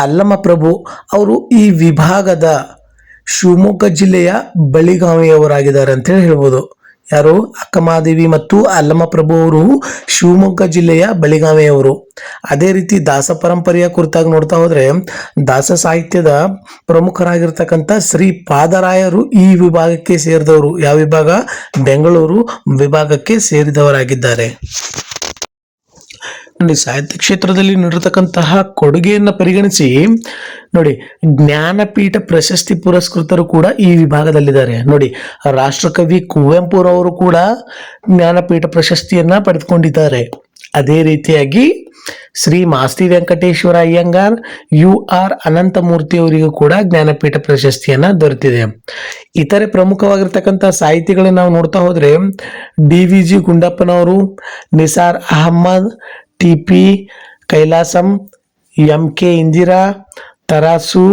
ಅಲ್ಲಮ ಪ್ರಭು ಅವರು ಈ ವಿಭಾಗದ ಶಿವಮೊಗ್ಗ ಜಿಲ್ಲೆಯ ಬಳಿಗಾವಿಯವರಾಗಿದ್ದಾರೆ ಅಂತ ಹೇಳಿ ಹೇಳ್ಬೋದು. ಯಾರು? ಅಕ್ಕಮಹಾದೇವಿ ಮತ್ತು ಅಲ್ಲಮ ಪ್ರಭು ಅವರು ಶಿವಮೊಗ್ಗ ಜಿಲ್ಲೆಯ ಬಳಿಗಾವಿಯವರು. ಅದೇ ರೀತಿ ದಾಸ ಪರಂಪರೆಯ ಕುರಿತಾಗಿ ನೋಡ್ತಾ ಹೋದ್ರೆ ದಾಸ ಸಾಹಿತ್ಯದ ಪ್ರಮುಖರಾಗಿರ್ತಕ್ಕಂಥ ಶ್ರೀ ಪಾದರಾಯರು ಈ ವಿಭಾಗಕ್ಕೆ ಸೇರಿದವರು. ಯಾವ ವಿಭಾಗ? ಬೆಂಗಳೂರು ವಿಭಾಗಕ್ಕೆ ಸೇರಿದವರಾಗಿದ್ದಾರೆ. ನೋಡಿ, ಸಾಹಿತ್ಯ ಕ್ಷೇತ್ರದಲ್ಲಿ ನೀಡಿರತಕ್ಕಂತಹ ಕೊಡುಗೆಯನ್ನು ಪರಿಗಣಿಸಿ ನೋಡಿ, ಜ್ಞಾನಪೀಠ ಪ್ರಶಸ್ತಿ ಪುರಸ್ಕೃತರು ಕೂಡ ಈ ವಿಭಾಗದಲ್ಲಿದ್ದಾರೆ. ನೋಡಿ, ರಾಷ್ಟ್ರಕವಿ ಕುವೆಂಪುರವರು ಕೂಡ ಜ್ಞಾನಪೀಠ ಪ್ರಶಸ್ತಿಯನ್ನ ಪಡೆದುಕೊಂಡಿದ್ದಾರೆ. ಅದೇ ರೀತಿಯಾಗಿ ಶ್ರೀ ಮಾಸ್ತಿ ವೆಂಕಟೇಶ್ವರ ಅಯ್ಯಂಗಾರ್, UR ಅನಂತಮೂರ್ತಿ ಅವರಿಗೂ ಕೂಡ ಜ್ಞಾನಪೀಠ ಪ್ರಶಸ್ತಿಯನ್ನ ದೊರೆತಿದೆ. ಇತರೆ ಪ್ರಮುಖವಾಗಿರ್ತಕ್ಕಂಥ ಸಾಹಿತಿಗಳನ್ನ ನಾವು ನೋಡ್ತಾ ಹೋದ್ರೆ DVG ಗುಂಡಪ್ಪನವರು, Nisar Ahmed, TP Kailasam, MK Indira, TaRaSu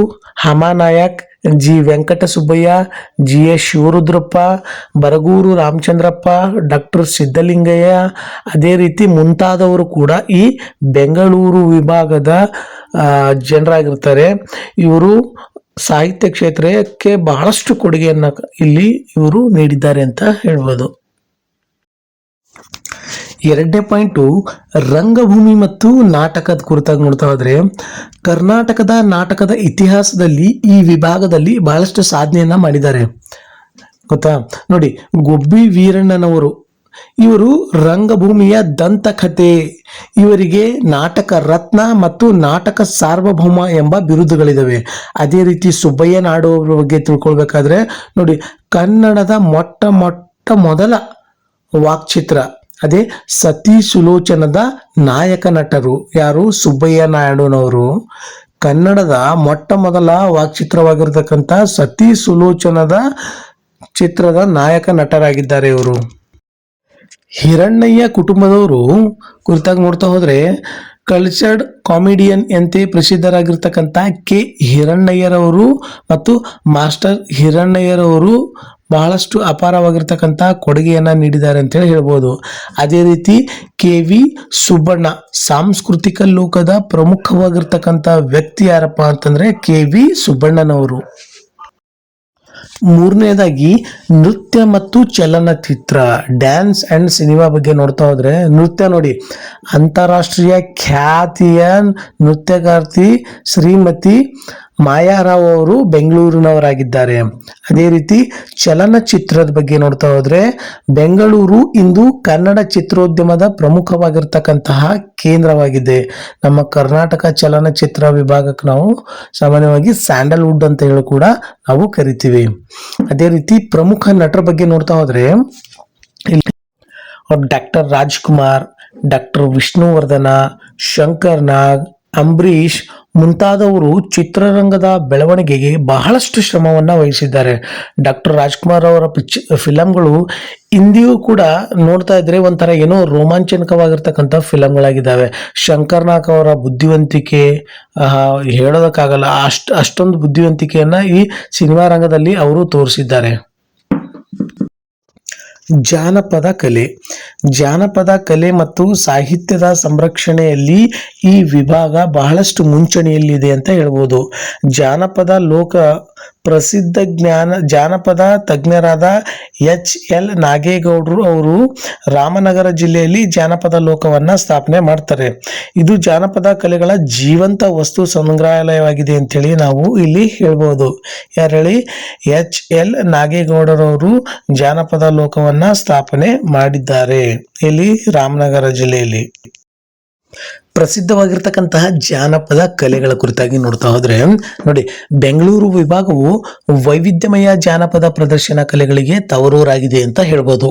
Hamanayak, G Venkatasubbaiah, GS Shivarudrappa, Baraguru Ramachandrappa, doctor Siddalingaiah, ಅದೇ ರೀತಿ ಮುಂತಾದವರು ಕೂಡ ಈ ಬೆಂಗಳೂರು ವಿಭಾಗದ ಜನರಾಗಿರ್ತಾರೆ. ಇವರು ಸಾಹಿತ್ಯ ಕ್ಷೇತ್ರಕ್ಕೆ ಬಹಳಷ್ಟು ಕೊಡುಗೆಯನ್ನು ಇಲ್ಲಿ ಇವರು ನೀಡಿದ್ದಾರೆ ಅಂತ ಹೇಳ್ಬೋದು. ಎರಡನೇ ಪಾಯಿಂಟು ರಂಗಭೂಮಿ ಮತ್ತು ನಾಟಕದ ಕುರಿತಾಗಿ ನೋಡ್ತಾ ಹೋದ್ರೆ ಕರ್ನಾಟಕದ ನಾಟಕದ ಇತಿಹಾಸದಲ್ಲಿ ಈ ವಿಭಾಗದಲ್ಲಿ ಬಹಳಷ್ಟು ಸಾಧನೆಯನ್ನ ಮಾಡಿದ್ದಾರೆ. ಗೊತ್ತಾ? ನೋಡಿ, ಗುಬ್ಬಿ ವೀರಣ್ಣನವರು ಇವರು ರಂಗಭೂಮಿಯ ದಂತಕಥೆ, ಇವರಿಗೆ ನಾಟಕ ರತ್ನ ಮತ್ತು ನಾಟಕ ಸಾರ್ವಭೌಮ ಎಂಬ ಬಿರುದುಗಳಿದಾವೆ. ಅದೇ ರೀತಿ ಸುಬ್ಬಯ್ಯ ನಾಡು ಅವರ ಬಗ್ಗೆ ತಿಳ್ಕೊಳ್ಬೇಕಾದ್ರೆ ನೋಡಿ, ಕನ್ನಡದ ಮೊಟ್ಟ ಮೊದಲ ವಾಕ್ಚಿತ್ರ ಅದೇ ಸತಿ ಸುಲೋಚನದ ನಾಯಕ ನಟರು ಯಾರು? ಸುಬ್ಬಯ್ಯ ನಾಯ್ಡುನವರು. ಕನ್ನಡದ ಮೊಟ್ಟ ಮೊದಲ ವಾಕ್ಚಿತ್ರವಾಗಿರ್ತಕ್ಕಂಥ ಸತಿ ಸುಲೋಚನದ ಚಿತ್ರದ ನಾಯಕ ನಟರಾಗಿದ್ದಾರೆ ಇವರು. ಹಿರಣ್ಣಯ್ಯ ಕುಟುಂಬದವರು ಕುರಿತಾಗಿ ನೋಡ್ತಾ ಹೋದ್ರೆ ಕಲ್ಚರ್ಡ್ ಕಾಮಿಡಿಯನ್ ಎಂತೆ ಪ್ರಸಿದ್ಧರಾಗಿರ್ತಕ್ಕಂಥ ಕೆ ಹಿರಣ್ಣಯ್ಯರವರು ಮತ್ತು ಮಾಸ್ಟರ್ ಹಿರಣ್ಣಯ್ಯರವರು ಬಹಳಷ್ಟು ಅಪಾರವಾಗಿರ್ತಕ್ಕಂಥ ಕೊಡುಗೆಯನ್ನ ನೀಡಿದ್ದಾರೆ ಅಂತೇಳಿ ಹೇಳ್ಬೋದು. ಅದೇ ರೀತಿ KV ಸುಬ್ಬಣ್ಣ, ಸಾಂಸ್ಕೃತಿಕ ಲೋಕದ ಪ್ರಮುಖವಾಗಿರ್ತಕ್ಕಂಥ ವ್ಯಕ್ತಿ ಯಾರಪ್ಪ ಅಂತಂದ್ರೆ KV ಸುಬ್ಬಣ್ಣನವರು. ಮೂರನೇದಾಗಿ ನೃತ್ಯ ಮತ್ತು ಚಲನಚಿತ್ರ, ಡ್ಯಾನ್ಸ್ ಅಂಡ್ ಸಿನಿಮಾ ಬಗ್ಗೆ ನೋಡ್ತಾ ಹೋದ್ರೆ ನೃತ್ಯ ನೋಡಿ, ಅಂತಾರಾಷ್ಟ್ರೀಯ ಖ್ಯಾತಿಯ ನೃತ್ಯಗಾರ್ತಿ ಶ್ರೀಮತಿ ಮಾಯಾರಾವ್ ಅವರು ಬೆಂಗಳೂರಿನವರಾಗಿದ್ದಾರೆ. ಅದೇ ರೀತಿ ಚಲನಚಿತ್ರದ ಬಗ್ಗೆ ನೋಡ್ತಾ ಹೋದ್ರೆ ಬೆಂಗಳೂರು ಇಂದು ಕನ್ನಡ ಚಿತ್ರೋದ್ಯಮದ ಪ್ರಮುಖವಾಗಿರ್ತಕ್ಕಂತಹ ಕೇಂದ್ರವಾಗಿದೆ. ನಮ್ಮ ಕರ್ನಾಟಕ ಚಲನಚಿತ್ರ ವಿಭಾಗಕ್ಕೆ ನಾವು ಸಾಮಾನ್ಯವಾಗಿ ಸ್ಯಾಂಡಲ್ವುಡ್ ಅಂತ ಹೇಳಿ ಕೂಡ ನಾವು ಕರಿತೀವಿ. ಅದೇ ರೀತಿ ಪ್ರಮುಖ ನಟರ ಬಗ್ಗೆ ನೋಡ್ತಾ ಹೋದ್ರೆ ಡಾಕ್ಟರ್ ರಾಜ್ಕುಮಾರ್, ಡಾಕ್ಟರ್ ವಿಷ್ಣುವರ್ಧನ, ಶಂಕರ್ ನಾಗ್, ಅಂಬರೀಷ್ ಮುಂತಾದವರು ಚಿತ್ರರಂಗದ ಬೆಳವಣಿಗೆಗೆ ಬಹಳಷ್ಟು ಶ್ರಮವನ್ನ ವಹಿಸಿದ್ದಾರೆ. ಡಾಕ್ಟರ್ ರಾಜ್ಕುಮಾರ್ ಅವರ ಫಿಲಂಗಳು ಇಂದಿಯೂ ಕೂಡ ನೋಡ್ತಾ ಇದ್ರೆ ಒಂಥರ ಏನೋ ರೋಮಾಂಚನಕವಾಗಿರ್ತಕ್ಕಂಥ ಫಿಲಂಗಳಾಗಿದ್ದಾವೆ. ಶಂಕರ್ ನಾಗ್ ಅವರ ಬುದ್ಧಿವಂತಿಕೆ ಹೇಳೋದಕ್ಕಾಗಲ್ಲ, ಅಷ್ಟೊಂದು ಬುದ್ಧಿವಂತಿಕೆಯನ್ನ ಈ ಸಿನಿಮಾ ರಂಗದಲ್ಲಿ ಅವರು ತೋರಿಸಿದ್ದಾರೆ. ಜಾನಪದ ಕಲೆ ಮತ್ತು ಸಾಹಿತ್ಯದ ಸಂರಕ್ಷಣೆಯಲ್ಲಿ ಈ ವಿಭಾಗ ಬಹಳಷ್ಟು ಮುಂಚೂಣಿಯಲ್ಲಿದೆ ಅಂತ ಹೇಳ್ಬೋದು. ಜಾನಪದ ಲೋಕ ಪ್ರಸಿದ್ಧ ಜಾನಪದ ತಜ್ಞರಾದ HL ನಾಗೇಗೌಡರು ಅವರು ರಾಮನಗರ ಜಿಲ್ಲೆಯಲ್ಲಿ ಜಾನಪದ ಲೋಕವನ್ನ ಸ್ಥಾಪನೆ ಮಾಡ್ತಾರೆ. ಇದು ಜಾನಪದ ಕಲೆಗಳ ಜೀವಂತ ವಸ್ತು ಸಂಗ್ರಹಾಲಯವಾಗಿದೆ ಅಂತೇಳಿ ನಾವು ಇಲ್ಲಿ ಹೇಳ್ಬೋದು. ಯಾರು ಹೇಳಿ? HL ನಾಗೇಗೌಡರವರು ಜಾನಪದ ಲೋಕವನ್ನ ಸ್ಥಾಪನೆ ಮಾಡಿದ್ದಾರೆ. ಇಲ್ಲಿ ರಾಮನಗರ ಜಿಲ್ಲೆಯಲ್ಲಿ. ಪ್ರಸಿದ್ಧವಾಗಿರ್ತಕ್ಕಂತಹ ಜಾನಪದ ಕಲೆಗಳ ಕುರಿತಾಗಿ ನೋಡ್ತಾ ಹೋದ್ರೆ ನೋಡಿ, ಬೆಂಗಳೂರು ವಿಭಾಗವು ವೈವಿಧ್ಯಮಯ ಜಾನಪದ ಪ್ರದರ್ಶನ ಕಲೆಗಳಿಗೆ ತವರೂರಾಗಿದೆ ಅಂತ ಹೇಳ್ಬೋದು.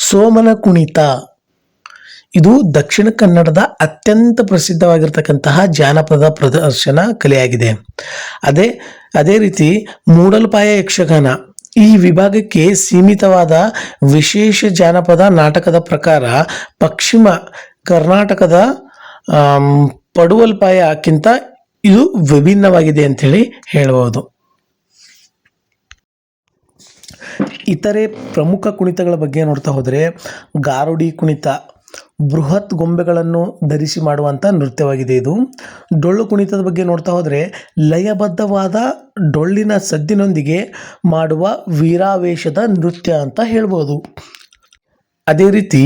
ಸೋಮನ ಕುಣಿತ ಇದು ದಕ್ಷಿಣ ಕನ್ನಡದ ಅತ್ಯಂತ ಪ್ರಸಿದ್ಧವಾಗಿರ್ತಕ್ಕಂತಹ ಜಾನಪದ ಪ್ರದರ್ಶನ ಕಲೆಯಾಗಿದೆ. ಅದೇ ರೀತಿ ಮೂಡಲ್ಪಾಯ ಯಕ್ಷಗಾನ ಈ ವಿಭಾಗಕ್ಕೆ ಸೀಮಿತವಾದ ವಿಶೇಷ ಜಾನಪದ ನಾಟಕದ ಪ್ರಕಾರ ಪಶ್ಚಿಮ ಕರ್ನಾಟಕದ ಪಡುವಲ್ಪಾಯಕ್ಕಿಂತ ಇದು ವಿಭಿನ್ನವಾಗಿದೆ ಅಂತ ಹೇಳಿ ಹೇಳಬಹುದು. ಇತರೆ ಪ್ರಮುಖ ಕುಣಿತಗಳ ಬಗ್ಗೆ ನೋಡ್ತಾ ಹೋದರೆ ಗಾರುಡಿ ಕುಣಿತ ಬೃಹತ್ ಗೊಂಬೆಗಳನ್ನು ಧರಿಸಿ ಮಾಡುವಂಥ ನೃತ್ಯವಾಗಿದೆ. ಇದು ಡೊಳ್ಳು ಕುಣಿತದ ಬಗ್ಗೆ ನೋಡ್ತಾ ಹೋದರೆ ಲಯಬದ್ಧವಾದ ಡೊಳ್ಳಿನ ಸದ್ದಿನೊಂದಿಗೆ ಮಾಡುವ ವೀರಾವೇಶದ ನೃತ್ಯ ಅಂತ ಹೇಳ್ಬೋದು. ಅದೇ ರೀತಿ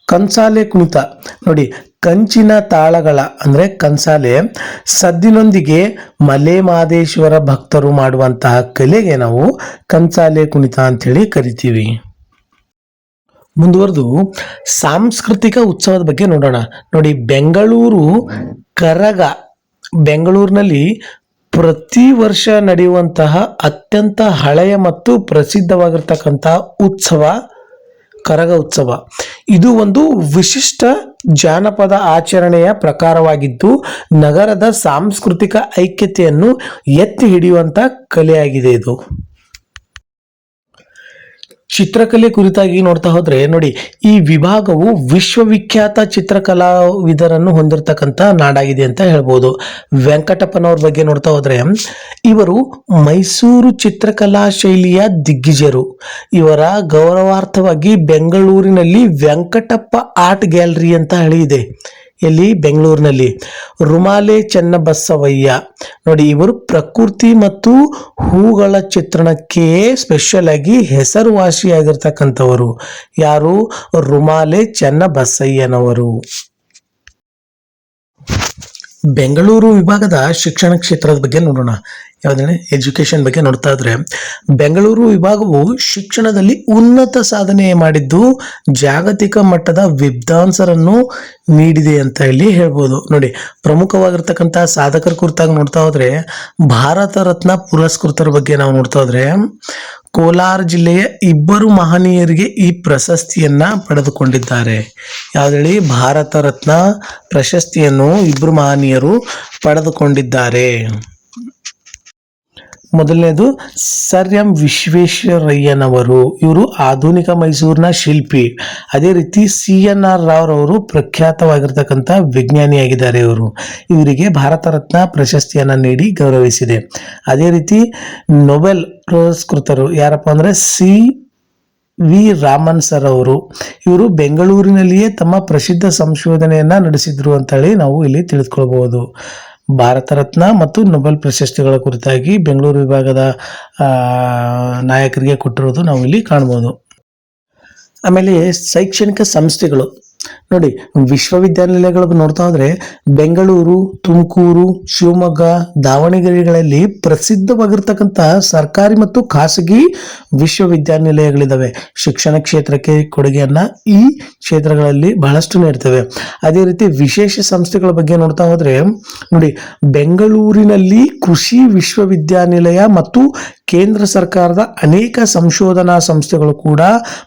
ಕಂಸಾಲೆ ಕುಣಿತ ನೋಡಿ, ಕಂಚಿನ ತಾಳಗಳ ಅಂದರೆ ಕಂಸಾಲೆ ಸದ್ದಿನೊಂದಿಗೆ ಮಲೆ ಮಹದೇಶ್ವರ ಭಕ್ತರು ಮಾಡುವಂತಹ ಕಲೆಗೆ ನಾವು ಕಂಸಾಲೆ ಕುಣಿತ ಅಂಥೇಳಿ ಕರಿತೀವಿ. ಮುಂದುವರೆದು ಸಾಂಸ್ಕೃತಿಕ ಉತ್ಸವದ ಬಗ್ಗೆ ನೋಡೋಣ. ನೋಡಿ, ಬೆಂಗಳೂರು ಕರಗ ಬೆಂಗಳೂರಿನಲ್ಲಿ ಪ್ರತಿ ವರ್ಷ ನಡೆಯುವಂತಹ ಅತ್ಯಂತ ಹಳೆಯ ಮತ್ತು ಪ್ರಸಿದ್ಧವಾಗಿರ್ತಕ್ಕಂಥ ಉತ್ಸವ ಕರಗ ಉತ್ಸವ. ಇದು ಒಂದು ವಿಶಿಷ್ಟ ಜಾನಪದ ಆಚರಣೆಯ ಪ್ರಕಾರವಾಗಿದ್ದು ನಗರದ ಸಾಂಸ್ಕೃತಿಕ ಐಕ್ಯತೆಯನ್ನು ಎತ್ತಿ ಹಿಡಿಯುವಂಥ ಕಲೆಯಾಗಿದೆ ಇದು. ಚಿತ್ರಕಲೆ ಕುರಿತಾಗಿ ನೋಡ್ತಾ ಹೋದ್ರೆ ನೋಡಿ, ಈ ವಿಭಾಗವು ವಿಶ್ವವಿಖ್ಯಾತ ಚಿತ್ರಕಲಾವಿದರನ್ನು ಹೊಂದಿರತಕ್ಕಂಥ ನಾಡಾಗಿದೆ ಅಂತ ಹೇಳ್ಬೋದು. ವೆಂಕಟಪ್ಪನವ್ರ ಬಗ್ಗೆ ನೋಡ್ತಾ ಹೋದ್ರೆ ಇವರು ಮೈಸೂರು ಚಿತ್ರಕಲಾ ಶೈಲಿಯ ದಿಗ್ಗಜರು. ಇವರ ಗೌರವಾರ್ಥವಾಗಿ ಬೆಂಗಳೂರಿನಲ್ಲಿ ವೆಂಕಟಪ್ಪ ಆರ್ಟ್ ಗ್ಯಾಲರಿ ಅಂತ ಹೇಳಿ ಇದೆ. ಎಲ್ಲಿ? ಬೆಂಗಳೂರಿನಲ್ಲಿ. ರುಮಾಲೆ ಚೆನ್ನಬಸವಯ್ಯ ನೋಡಿ, ಇವರು ಪ್ರಕೃತಿ ಮತ್ತು ಹೂಗಳ ಚಿತ್ರಣಕ್ಕೆ ಸ್ಪೆಷಲ್ ಆಗಿ ಹೆಸರುವಾಸಿಯಾಗಿರ್ತಕ್ಕಂಥವರು. ಯಾರು? ರುಮಾಲೆ ಚೆನ್ನಬಸಯ್ಯನವರು. ಬೆಂಗಳೂರು ವಿಭಾಗದ ಶಿಕ್ಷಣ ಕ್ಷೇತ್ರದ ಬಗ್ಗೆ ನೋಡೋಣ. ಯಾವುದೇ ಎಜುಕೇಶನ್ ಬಗ್ಗೆ ನೋಡ್ತಾ ಇದ್ರೆ ಬೆಂಗಳೂರು ವಿಭಾಗವು ಶಿಕ್ಷಣದಲ್ಲಿ ಉನ್ನತ ಸಾಧನೆ ಮಾಡಿದ್ದು ಜಾಗತಿಕ ಮಟ್ಟದ ವಿದ್ವಾಂಸರನ್ನು ನೀಡಿದೆ ಅಂತ ಹೇಳಿ ಹೇಳ್ಬೋದು. ನೋಡಿ, ಪ್ರಮುಖವಾಗಿರ್ತಕ್ಕಂಥ ಸಾಧಕರ ಕುರಿತಾಗಿ ನೋಡ್ತಾ ಹೋದ್ರೆ ಭಾರತ ರತ್ನ ಪುರಸ್ಕೃತರ ಬಗ್ಗೆ ನಾವು ನೋಡ್ತಾ ಹೋದ್ರೆ ಕೋಲಾರ ಜಿಲ್ಲೆಯ ಇಬ್ಬರು ಮಹನೀಯರಿಗೆ ಈ ಪ್ರಶಸ್ತಿಯನ್ನ ಪಡೆದುಕೊಂಡಿದ್ದಾರೆ. ಯಾವ್ದೇಳಿ? ಭಾರತ ರತ್ನ ಪ್ರಶಸ್ತಿಯನ್ನು ಇಬ್ಬರು ಮಹನೀಯರು ಪಡೆದುಕೊಂಡಿದ್ದಾರೆ. ಮೊದಲನೇದು ಸರ್ ಎಂ ವಿಶ್ವೇಶ್ವರಯ್ಯನವರು. ಇವರು ಆಧುನಿಕ ಮೈಸೂರಿನ ಶಿಲ್ಪಿ. ಅದೇ ರೀತಿ CNR ರಾವ್ ಅವರು ಪ್ರಖ್ಯಾತವಾಗಿರ್ತಕ್ಕಂಥ ವಿಜ್ಞಾನಿಯಾಗಿದ್ದಾರೆ. ಇವರಿಗೆ ಭಾರತ ರತ್ನ ಪ್ರಶಸ್ತಿಯನ್ನ ನೀಡಿ ಗೌರವಿಸಿದೆ. ಅದೇ ರೀತಿ ನೊಬೆಲ್ ಪುರಸ್ಕೃತರು ಯಾರಪ್ಪ ಅಂದ್ರೆ CV ರಾಮನ್ ಸರ್ ಅವರು. ಇವರು ಬೆಂಗಳೂರಿನಲ್ಲಿಯೇ ತಮ್ಮ ಪ್ರಸಿದ್ಧ ಸಂಶೋಧನೆಯನ್ನ ನಡೆಸಿದ್ರು ಅಂತ ಹೇಳಿ ನಾವು ಇಲ್ಲಿ ತಿಳಿದುಕೊಳ್ಬಹುದು. ಭಾರತ ರತ್ನ ಮತ್ತು ನೊಬೆಲ್ ಪ್ರಶಸ್ತಿಗಳ ಕುರಿತಾಗಿ ಬೆಂಗಳೂರು ವಿಭಾಗದ ನಾಯಕರಿಗೆ ಕೊಟ್ಟಿರೋದು ನಾವು ಇಲ್ಲಿ ಕಾಣಬಹುದು. ಆಮೇಲೆ ಶೈಕ್ಷಣಿಕ ಸಂಸ್ಥೆಗಳು ನೋಡಿ, ವಿಶ್ವವಿದ್ಯಾನಿಲಯಗಳು ನೋಡ್ತಾ ಹೋದ್ರೆ ಬೆಂಗಳೂರು, ತುಮಕೂರು, ಶಿವಮೊಗ್ಗ, ದಾವಣಗೆರೆಗಳಲ್ಲಿ ಪ್ರಸಿದ್ಧವಾಗಿರ್ತಕ್ಕಂಥ ಸರ್ಕಾರಿ ಮತ್ತು ಖಾಸಗಿ ವಿಶ್ವವಿದ್ಯಾನಿಲಯಗಳಿದ್ದಾವೆ. ಶಿಕ್ಷಣ ಕ್ಷೇತ್ರಕ್ಕೆ ಕೊಡುಗೆಯನ್ನ ಈ ಕ್ಷೇತ್ರಗಳಲ್ಲಿ ಬಹಳಷ್ಟು ನೀಡ್ತವೆ. ಅದೇ ರೀತಿ ವಿಶೇಷ ಸಂಸ್ಥೆಗಳ ಬಗ್ಗೆ ನೋಡ್ತಾ ಹೋದ್ರೆ ನೋಡಿ, ಬೆಂಗಳೂರಿನಲ್ಲಿ ಕೃಷಿ ವಿಶ್ವವಿದ್ಯಾನಿಲಯ ಮತ್ತು ಕೇಂದ್ರ ಸರ್ಕಾರದ ಅನೇಕ ಸಂಶೋಧನಾ ಸಂಸ್ಥೆಗಳು ಕೂಡ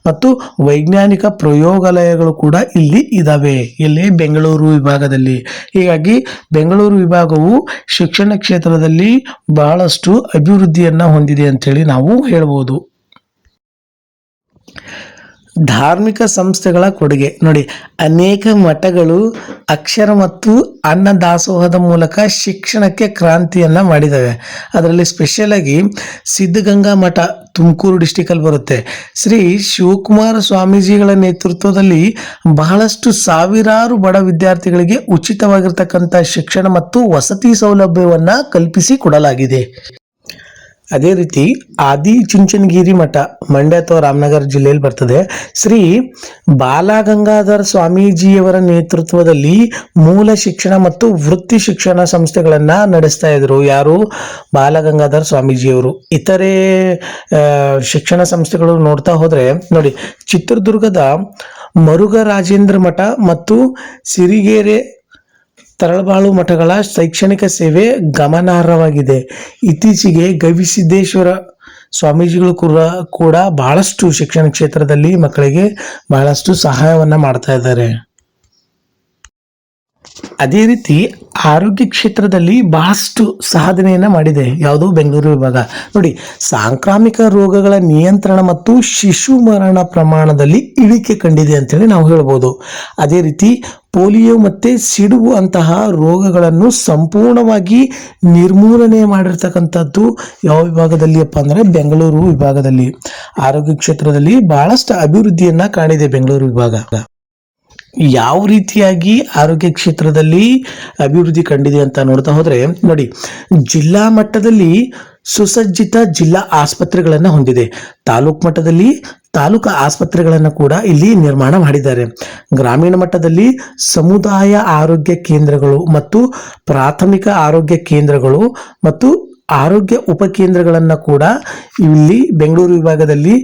ಮತ್ತು ವೈಜ್ಞಾನಿಕ ಪ್ರಯೋಗಾಲಯಗಳು ಕೂಡ ಇಲ್ಲಿ ಇದಾವೆ. ಇಲ್ಲಿ ಬೆಂಗಳೂರು ವಿಭಾಗದಲ್ಲಿ. ಹೀಗಾಗಿ ಬೆಂಗಳೂರು ವಿಭಾಗವು ಶಿಕ್ಷಣ ಕ್ಷೇತ್ರದಲ್ಲಿ ಬಹಳಷ್ಟು ಅಭಿವೃದ್ಧಿಯನ್ನ ಹೊಂದಿದೆ ಅಂತ ಹೇಳಿ ನಾವು ಹೇಳ್ಬೋದು. ಧಾರ್ಮಿಕ ಸಂಸ್ಥೆಗಳ ಕೊಡುಗೆ ನೋಡಿ, ಅನೇಕ ಮಠಗಳು ಅಕ್ಷರ ಮತ್ತು ಅನ್ನ ದಾಸೋಹದ ಮೂಲಕ ಶಿಕ್ಷಣಕ್ಕೆ ಕ್ರಾಂತಿಯನ್ನ ಮಾಡಿದವೆ. ಅದರಲ್ಲಿ ಸ್ಪೆಷಲ್ ಆಗಿ ಸಿದ್ಧಗಂಗಾ ಮಠ ತುಮಕೂರು ಡಿಸ್ಟಿಕ್ ಅಲ್ಲಿ ಬರುತ್ತೆ. ಶ್ರೀ ಶಿವಕುಮಾರ ಸ್ವಾಮೀಜಿಗಳ ನೇತೃತ್ವದಲ್ಲಿ ಬಹಳಷ್ಟು ಸಾವಿರಾರು ಬಡ ವಿದ್ಯಾರ್ಥಿಗಳಿಗೆ ಉಚಿತವಾಗಿರ್ತಕ್ಕಂಥ ಶಿಕ್ಷಣ ಮತ್ತು ವಸತಿ ಸೌಲಭ್ಯವನ್ನ ಕಲ್ಪಿಸಿ ಕೊಡಲಾಗಿದೆ. ಅದೇ ರೀತಿ ಆದಿಚುಂಚನಗಿರಿ ಮಠ ಮಂಡ್ಯ ಅಥವಾ ರಾಮನಗರ ಜಿಲ್ಲೆಯಲ್ಲಿ ಬರ್ತದೆ. ಶ್ರೀ ಬಾಲಗಂಗಾಧರ ಸ್ವಾಮೀಜಿಯವರ ನೇತೃತ್ವದಲ್ಲಿ ಮೂಲ ಶಿಕ್ಷಣ ಮತ್ತು ವೃತ್ತಿ ಶಿಕ್ಷಣ ಸಂಸ್ಥೆಗಳನ್ನ ನಡೆಸ್ತಾ ಇದ್ರು. ಯಾರು? ಬಾಲಗಂಗಾಧರ ಸ್ವಾಮೀಜಿಯವರು. ಇತರೆ ಶಿಕ್ಷಣ ಸಂಸ್ಥೆಗಳು ನೋಡ್ತಾ ಹೋದ್ರೆ ನೋಡಿ, ಚಿತ್ರದುರ್ಗದ ಮರುಘರಾಜೇಂದ್ರ ಮಠ ಮತ್ತು ಸಿರಿಗೆರೆ ತರಳಬಾಳು ಮಠಗಳ ಶೈಕ್ಷಣಿಕ ಸೇವೆ ಗಮನಾರ್ಹವಾಗಿದೆ. ಇತ್ತೀಚೆಗೆ ಗವಿಸಿದ್ದೇಶ್ವರ ಸ್ವಾಮೀಜಿಗಳು ಕೂಡ ಬಹಳಷ್ಟು ಶಿಕ್ಷಣ ಕ್ಷೇತ್ರದಲ್ಲಿ ಮಕ್ಕಳಿಗೆ ಬಹಳಷ್ಟು ಸಹಾಯವನ್ನ ಮಾಡ್ತಾ ಇದ್ದಾರೆ. ಅದೇ ರೀತಿ ಆರೋಗ್ಯ ಕ್ಷೇತ್ರದಲ್ಲಿ ಬಹಳಷ್ಟು ಸಾಧನೆಯನ್ನು ಮಾಡಿದೆ ಯಾವುದು ಬೆಂಗಳೂರು ವಿಭಾಗ. ನೋಡಿ, ಸಾಂಕ್ರಾಮಿಕ ರೋಗಗಳ ನಿಯಂತ್ರಣ ಮತ್ತು ಶಿಶು ಮರಣ ಪ್ರಮಾಣದಲ್ಲಿ ಇಳಿಕೆ ಕಂಡಿದೆ ಅಂತೇಳಿ ನಾವು ಹೇಳ್ಬೋದು. ಅದೇ ರೀತಿ ಪೋಲಿಯೋ ಮತ್ತು ಸಿಡುಬು ಅಂತಹ ರೋಗಗಳನ್ನು ಸಂಪೂರ್ಣವಾಗಿ ನಿರ್ಮೂಲನೆ ಮಾಡಿರ್ತಕ್ಕಂಥದ್ದು ಯಾವ ವಿಭಾಗದಲ್ಲಿ ಅಪ್ಪ ಅಂದರೆ ಬೆಂಗಳೂರು ವಿಭಾಗದಲ್ಲಿ. ಆರೋಗ್ಯ ಕ್ಷೇತ್ರದಲ್ಲಿ ಬಹಳಷ್ಟು ಅಭಿವೃದ್ಧಿಯನ್ನು ಕಾಣಿದೆ ಬೆಂಗಳೂರು ವಿಭಾಗ. ಯಾವ ರೀತಿಯಾಗಿ ಆರೋಗ್ಯ ಕ್ಷೇತ್ರದಲ್ಲಿ ಅಭಿವೃದ್ಧಿ ಕಂಡಿದೆ ಅಂತ ನೋಡ್ತಾ ಹೋದ್ರೆ ನೋಡಿ, ಜಿಲ್ಲಾ ಮಟ್ಟದಲ್ಲಿ ಸುಸಜ್ಜಿತ ಜಿಲ್ಲಾ ಆಸ್ಪತ್ರೆಗಳನ್ನು ಹೊಂದಿದೆ. ತಾಲೂಕು ಮಟ್ಟದಲ್ಲಿ ತಾಲೂಕು ಆಸ್ಪತ್ರೆಗಳನ್ನು ಕೂಡ ಇಲ್ಲಿ ನಿರ್ಮಾಣ ಮಾಡಿದ್ದಾರೆ. ಗ್ರಾಮೀಣ ಮಟ್ಟದಲ್ಲಿ ಸಮುದಾಯ ಆರೋಗ್ಯ ಕೇಂದ್ರಗಳು ಮತ್ತು ಪ್ರಾಥಮಿಕ ಆರೋಗ್ಯ ಕೇಂದ್ರಗಳು ಮತ್ತು ಆರೋಗ್ಯ ಉಪಕೇಂದ್ರಗಳನ್ನು ಕೂಡ ಇಲ್ಲಿ ಬೆಂಗಳೂರು ವಿಭಾಗದಲ್ಲಿ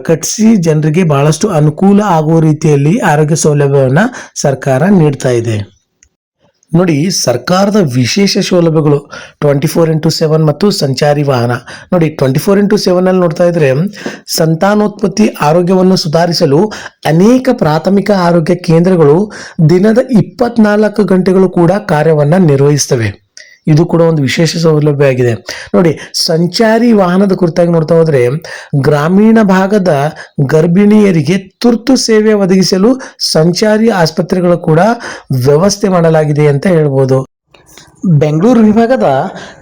ಕಟ್ಟಿಸಿ ಜನರಿಗೆ ಬಹಳಷ್ಟು ಅನುಕೂಲ ಆಗುವ ರೀತಿಯಲ್ಲಿ ಆರೋಗ್ಯ ಸೌಲಭ್ಯವನ್ನು ಸರ್ಕಾರ ನೀಡ್ತಾ ಇದೆ. ನೋಡಿ, ಸರ್ಕಾರದ ವಿಶೇಷ ಸೌಲಭ್ಯಗಳು 24x7 ಮತ್ತು ಸಂಚಾರಿ ವಾಹನ. ನೋಡಿ, 24x7 ಅಲ್ಲಿ ನೋಡ್ತಾ ಇದ್ರೆ ಸಂತಾನೋತ್ಪತ್ತಿ ಆರೋಗ್ಯವನ್ನು ಸುಧಾರಿಸಲು ಅನೇಕ ಪ್ರಾಥಮಿಕ ಆರೋಗ್ಯ ಕೇಂದ್ರಗಳು ದಿನದ 24 ಗಂಟೆಗಳು ಕೂಡ ಕಾರ್ಯವನ್ನು ನಿರ್ವಹಿಸ್ತವೆ. ಇದು ಕೂಡ ಒಂದು ವಿಶೇಷ ಸೌಲಭ್ಯ ಆಗಿದೆ. ನೋಡಿ, ಸಂಚಾರಿ ವಾಹನದ ಕುರಿತಾಗಿ ನೋಡ್ತಾ ಹೋದ್ರೆ ಗ್ರಾಮೀಣ ಭಾಗದ ಗರ್ಭಿಣಿಯರಿಗೆ ತುರ್ತು ಸೇವೆ ಒದಗಿಸಲು ಸಂಚಾರಿ ಆಸ್ಪತ್ರೆಗಳು ಕೂಡ ವ್ಯವಸ್ಥೆ ಮಾಡಲಾಗಿದೆ ಅಂತ ಹೇಳ್ಬೋದು. ಬೆಂಗಳೂರು ವಿಭಾಗದ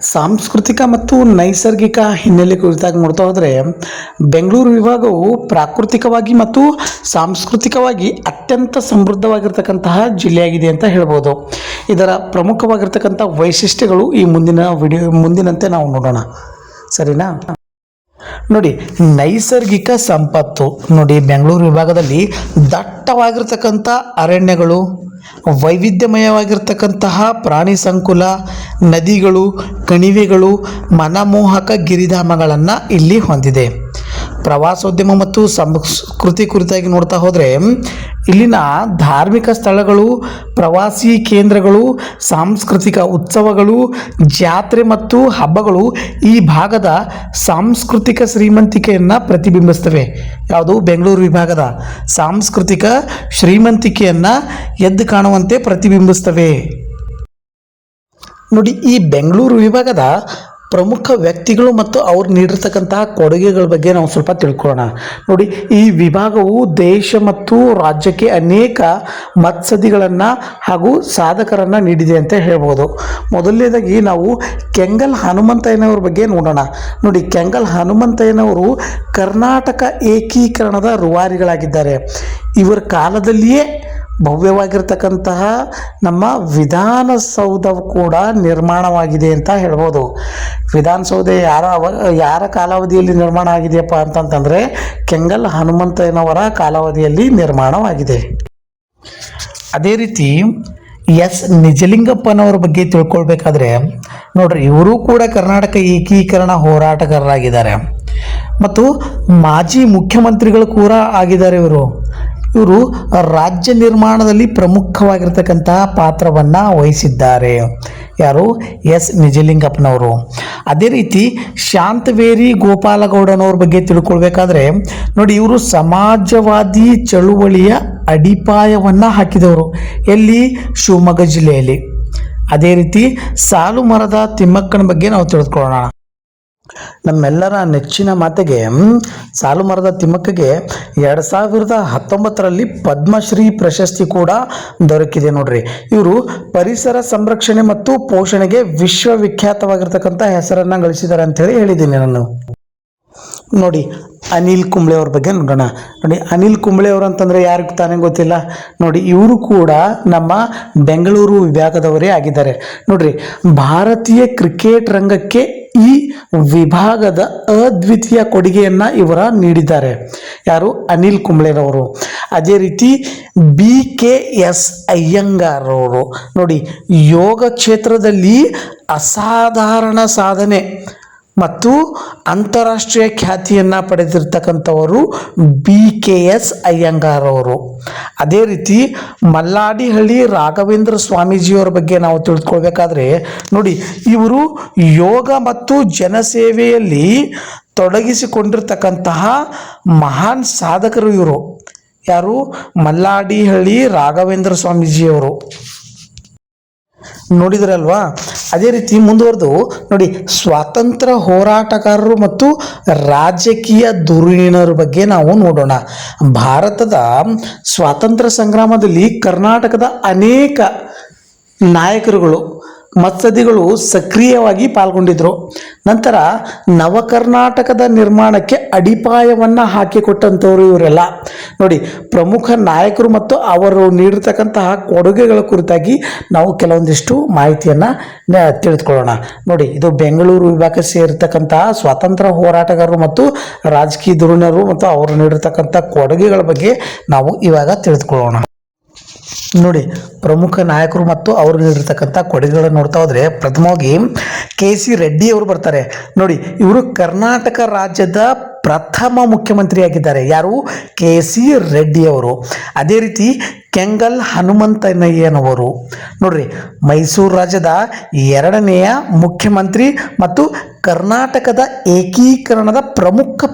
ಸಾಂಸ್ಕೃತಿಕ ಮತ್ತು ನೈಸರ್ಗಿಕ ಹಿನ್ನೆಲೆ ಕುರಿತಾಗಿ ನೋಡ್ತಾ ಹೋದರೆ ಬೆಂಗಳೂರು ವಿಭಾಗವು ಪ್ರಾಕೃತಿಕವಾಗಿ ಮತ್ತು ಸಾಂಸ್ಕೃತಿಕವಾಗಿ ಅತ್ಯಂತ ಸಮೃದ್ಧವಾಗಿರ್ತಕ್ಕಂತಹ ಜಿಲ್ಲೆಯಾಗಿದೆ ಅಂತ ಹೇಳ್ಬೋದು. ಇದರ ಪ್ರಮುಖವಾಗಿರ್ತಕ್ಕಂಥ ವೈಶಿಷ್ಟ್ಯಗಳು ಈ ಮುಂದಿನಂತೆ ನಾವು ನೋಡೋಣ, ಸರಿನಾ? ನೋಡಿ, ನೈಸರ್ಗಿಕ ಸಂಪತ್ತು. ನೋಡಿ, ಬೆಂಗಳೂರು ವಿಭಾಗದಲ್ಲಿ ದಟ್ಟವಾಗಿರ್ತಕ್ಕಂಥ ಅರಣ್ಯಗಳು, ವೈವಿಧ್ಯಮಯವಾಗಿರ್ತಕ್ಕಂತಹ ಪ್ರಾಣಿ ಸಂಕುಲ, ನದಿಗಳು, ಕಣಿವೆಗಳು, ಮನಮೋಹಕ ಗಿರಿಧಾಮಗಳನ್ನು ಇಲ್ಲಿ ಹೊಂದಿದೆ. ಪ್ರವಾಸೋದ್ಯಮ ಮತ್ತು ಸಂಸ್ಕೃತಿ ಕುರಿತಾಗಿ ನೋಡ್ತಾ ಹೋದರೆ ಇಲ್ಲಿನ ಧಾರ್ಮಿಕ ಸ್ಥಳಗಳು, ಪ್ರವಾಸಿ ಕೇಂದ್ರಗಳು, ಸಾಂಸ್ಕೃತಿಕ ಉತ್ಸವಗಳು, ಜಾತ್ರೆ ಮತ್ತು ಹಬ್ಬಗಳು ಈ ಭಾಗದ ಸಾಂಸ್ಕೃತಿಕ ಶ್ರೀಮಂತಿಕೆಯನ್ನು ಪ್ರತಿಬಿಂಬಿಸ್ತವೆ. ಯಾವುದು? ಬೆಂಗಳೂರು ವಿಭಾಗದ ಸಾಂಸ್ಕೃತಿಕ ಶ್ರೀಮಂತಿಕೆಯನ್ನು ಎದ್ದು ಕಾಣುವಂತೆ ಪ್ರತಿಬಿಂಬಿಸ್ತವೆ. ನೋಡಿ, ಈ ಬೆಂಗಳೂರು ವಿಭಾಗದ ಪ್ರಮುಖ ವ್ಯಕ್ತಿಗಳು ಮತ್ತು ಅವ್ರು ನೀಡಿರ್ತಕ್ಕಂತಹ ಕೊಡುಗೆಗಳ ಬಗ್ಗೆ ನಾವು ಸ್ವಲ್ಪ ತಿಳ್ಕೊಳ್ಳೋಣ. ನೋಡಿ, ಈ ವಿಭಾಗವು ದೇಶ ಮತ್ತು ರಾಜ್ಯಕ್ಕೆ ಅನೇಕ ಮತ್ಸದಿಗಳನ್ನು ಹಾಗೂ ಸಾಧಕರನ್ನು ನೀಡಿದೆ ಅಂತ ಹೇಳ್ಬೋದು. ಮೊದಲನೇದಾಗಿ ನಾವು ಕೆಂಗಲ್ ಹನುಮಂತಯ್ಯನವ್ರ ಬಗ್ಗೆ ನೋಡೋಣ. ನೋಡಿ, ಕೆಂಗಲ್ ಹನುಮಂತಯ್ಯನವರು ಕರ್ನಾಟಕ ಏಕೀಕರಣದ ರೂವಾರಿಗಳಾಗಿದ್ದಾರೆ. ಇವರ ಕಾಲದಲ್ಲಿಯೇ ಭವ್ಯವಾಗಿರ್ತಕ್ಕಂತಹ ನಮ್ಮ ವಿಧಾನಸೌಧ ಕೂಡ ನಿರ್ಮಾಣವಾಗಿದೆ ಅಂತ ಹೇಳ್ಬೋದು. ವಿಧಾನಸೌಧ ಯಾರ ಕಾಲಾವಧಿಯಲ್ಲಿ ನಿರ್ಮಾಣ ಆಗಿದೆಯಪ್ಪ ಅಂತಂತಂದರೆ ಕೆಂಗಲ್ ಹನುಮಂತಯ್ಯನವರ ಕಾಲಾವಧಿಯಲ್ಲಿ ನಿರ್ಮಾಣವಾಗಿದೆ. ಅದೇ ರೀತಿ ಎಸ್ ನಿಜಲಿಂಗಪ್ಪನವರ ಬಗ್ಗೆ ತಿಳ್ಕೊಳ್ಬೇಕಾದ್ರೆ ನೋಡ್ರಿ, ಇವರು ಕೂಡ ಕರ್ನಾಟಕ ಏಕೀಕರಣ ಹೋರಾಟಗಾರರಾಗಿದ್ದಾರೆ ಮತ್ತು ಮಾಜಿ ಮುಖ್ಯಮಂತ್ರಿಗಳು ಕೂಡ ಆಗಿದ್ದಾರೆ. ಇವರು ರಾಜ್ಯ ನಿರ್ಮಾಣದಲ್ಲಿ ಪ್ರಮುಖವಾಗಿರ್ತಕ್ಕಂತಹ ಪಾತ್ರವನ್ನು ವಹಿಸಿದ್ದಾರೆ. ಯಾರು? ಎಸ್ ನಿಜಲಿಂಗಪ್ಪನವರು. ಅದೇ ರೀತಿ ಶಾಂತವೇರಿ ಗೋಪಾಲಗೌಡನವ್ರ ಬಗ್ಗೆ ತಿಳ್ಕೊಳ್ಬೇಕಾದ್ರೆ ನೋಡಿ, ಇವರು ಸಮಾಜವಾದಿ ಚಳುವಳಿಯ ಅಡಿಪಾಯವನ್ನು ಹಾಕಿದವರು. ಎಲ್ಲಿ? ಶಿವಮೊಗ್ಗ ಜಿಲ್ಲೆಯಲ್ಲಿ. ಅದೇ ರೀತಿ ಸಾಲು ಮರದ ತಿಮ್ಮಕ್ಕನ ಬಗ್ಗೆ ನಾವು ತಿಳಿದುಕೊಳ್ಳೋಣ. ನಮ್ಮೆಲ್ಲರ ನೆಚ್ಚಿನ ಮಾತೆಗೆ ಸಾಲು ಮರದ ತಿಮ್ಮಕ್ಕಗೆ 2019ರಲ್ಲಿ ಪದ್ಮಶ್ರೀ ಪ್ರಶಸ್ತಿ ಕೂಡ ದೊರಕಿದೆ. ನೋಡ್ರಿ, ಇವರು ಪರಿಸರ ಸಂರಕ್ಷಣೆ ಮತ್ತು ಪೋಷಣೆಗೆ ವಿಶ್ವವಿಖ್ಯಾತವಾಗಿರ್ತಕ್ಕಂಥ ಹೆಸರನ್ನು ಗಳಿಸಿದ್ದಾರೆ ಅಂತ ಹೇಳಿದ್ದೀನಿ ನಾನು. ನೋಡಿ, ಅನಿಲ್ ಕುಂಬ್ಳೆ ಅವ್ರ ಬಗ್ಗೆ ನೋಡೋಣ. ನೋಡಿ, ಅನಿಲ್ ಕುಂಬ್ಳೆ ಅವರು ಅಂತಂದರೆ ಯಾರಿಗೂ ತಾನೇ ಗೊತ್ತಿಲ್ಲ. ನೋಡಿ, ಇವರು ಕೂಡ ನಮ್ಮ ಬೆಂಗಳೂರು ವಿಭಾಗದವರೇ ಆಗಿದ್ದಾರೆ. ನೋಡ್ರಿ, ಭಾರತೀಯ ಕ್ರಿಕೆಟ್ ರಂಗಕ್ಕೆ ಈ ವಿಭಾಗದ ಅದ್ವಿತೀಯ ಕೊಡುಗೆಯನ್ನು ಇವರ ನೀಡಿದ್ದಾರೆ. ಯಾರು? ಅನಿಲ್ ಕುಂಬ್ಳೆರವರು. ಅದೇ ರೀತಿ BKS ಅಯ್ಯಂಗಾರ್ ಅವರು. ನೋಡಿ, ಯೋಗ ಕ್ಷೇತ್ರದಲ್ಲಿ ಅಸಾಧಾರಣ ಸಾಧನೆ ಮತ್ತು ಅಂತಾರಾಷ್ಟ್ರೀಯ ಖ್ಯಾತಿಯನ್ನು ಪಡೆದಿರ್ತಕ್ಕಂಥವರು BKS ಅಯ್ಯಂಗಾರ್ ಅವರು. ಅದೇ ರೀತಿ ಮಲ್ಲಾಡಿಹಳ್ಳಿ ರಾಘವೇಂದ್ರ ಸ್ವಾಮೀಜಿಯವರ ಬಗ್ಗೆ ನಾವು ತಿಳಿದುಕೊಳ್ಬೇಕಾದ್ರೆ ನೋಡಿ, ಇವರು ಯೋಗ ಮತ್ತು ಜನಸೇವೆಯಲ್ಲಿ ತೊಡಗಿಸಿಕೊಂಡಿರ್ತಕ್ಕಂತಹ ಮಹಾನ್ ಸಾಧಕರು ಇವರು. ಯಾರು? ಮಲ್ಲಾಡಿಹಳ್ಳಿ ರಾಘವೇಂದ್ರ ಸ್ವಾಮೀಜಿಯವರು. ನೋಡಿದ್ರಲ್ವಾ. ಅದೇ ರೀತಿ ಮುಂದುವರೆದು ನೋಡಿ, ಸ್ವಾತಂತ್ರ್ಯ ಹೋರಾಟಗಾರರು ಮತ್ತು ರಾಜಕೀಯ ಧುರೀಣರ ಬಗ್ಗೆ ನಾವು ನೋಡೋಣ. ಭಾರತದ ಸ್ವಾತಂತ್ರ್ಯ ಸಂಗ್ರಾಮದಲ್ಲಿ ಕರ್ನಾಟಕದ ಅನೇಕ ನಾಯಕರುಗಳು ಮತ್ಸದಿಗಳು ಸಕ್ರಿಯವಾಗಿ ಪಾಲ್ಗೊಂಡಿದ್ರು. ನಂತರ ನವಕರ್ನಾಟಕದ ನಿರ್ಮಾಣಕ್ಕೆ ಅಡಿಪಾಯವನ್ನು ಹಾಕಿಕೊಟ್ಟಂಥವ್ರು ಇವರೆಲ್ಲ. ನೋಡಿ, ಪ್ರಮುಖ ನಾಯಕರು ಮತ್ತು ಅವರು ನೀಡಿರ್ತಕ್ಕಂತಹ ಕೊಡುಗೆಗಳ ಕುರಿತಾಗಿ ನಾವು ಕೆಲವೊಂದಿಷ್ಟು ಮಾಹಿತಿಯನ್ನು ತಿಳಿದುಕೊಳ್ಳೋಣ. ನೋಡಿ, ಇದು ಬೆಂಗಳೂರು ವಿಭಾಗಕ್ಕೆ ಸೇರಿರ್ತಕ್ಕಂತಹ ಸ್ವಾತಂತ್ರ್ಯ ಹೋರಾಟಗಾರರು ಮತ್ತು ರಾಜಕೀಯ ಧುರೀಣರು ಮತ್ತು ಅವರು ನೀಡಿರ್ತಕ್ಕಂಥ ಕೊಡುಗೆಗಳ ಬಗ್ಗೆ ನಾವು ಇವಾಗ ತಿಳಿದುಕೊಳ್ಳೋಣ. ನೋಡಿ, ಪ್ರಮುಖ ನಾಯಕರು ಮತ್ತು ಅವರು ನೀಡಿರ್ತಕ್ಕಂಥ ಕೊಡುಗೆಗಳನ್ನು ನೋಡ್ತಾ ಹೋದರೆ ಪ್ರಥಮವಾಗಿ KC ರೆಡ್ಡಿ ಅವರು ಬರ್ತಾರೆ. ನೋಡಿ, ಇವರು ಕರ್ನಾಟಕ ರಾಜ್ಯದ ಪ್ರಥಮ ಮುಖ್ಯಮಂತ್ರಿಯಾಗಿದ್ದಾರೆ. ಯಾರು? KC ರೆಡ್ಡಿ ಅವರು. ಅದೇ ರೀತಿ ಕೆಂಗಲ್ ಹನುಮಂತಯ್ಯನವರು ನೋಡ್ರಿ, ಮೈಸೂರು ರಾಜ್ಯದ ಎರಡನೆಯ ಮುಖ್ಯಮಂತ್ರಿ ಮತ್ತು ಕರ್ನಾಟಕದ ಏಕೀಕರಣದ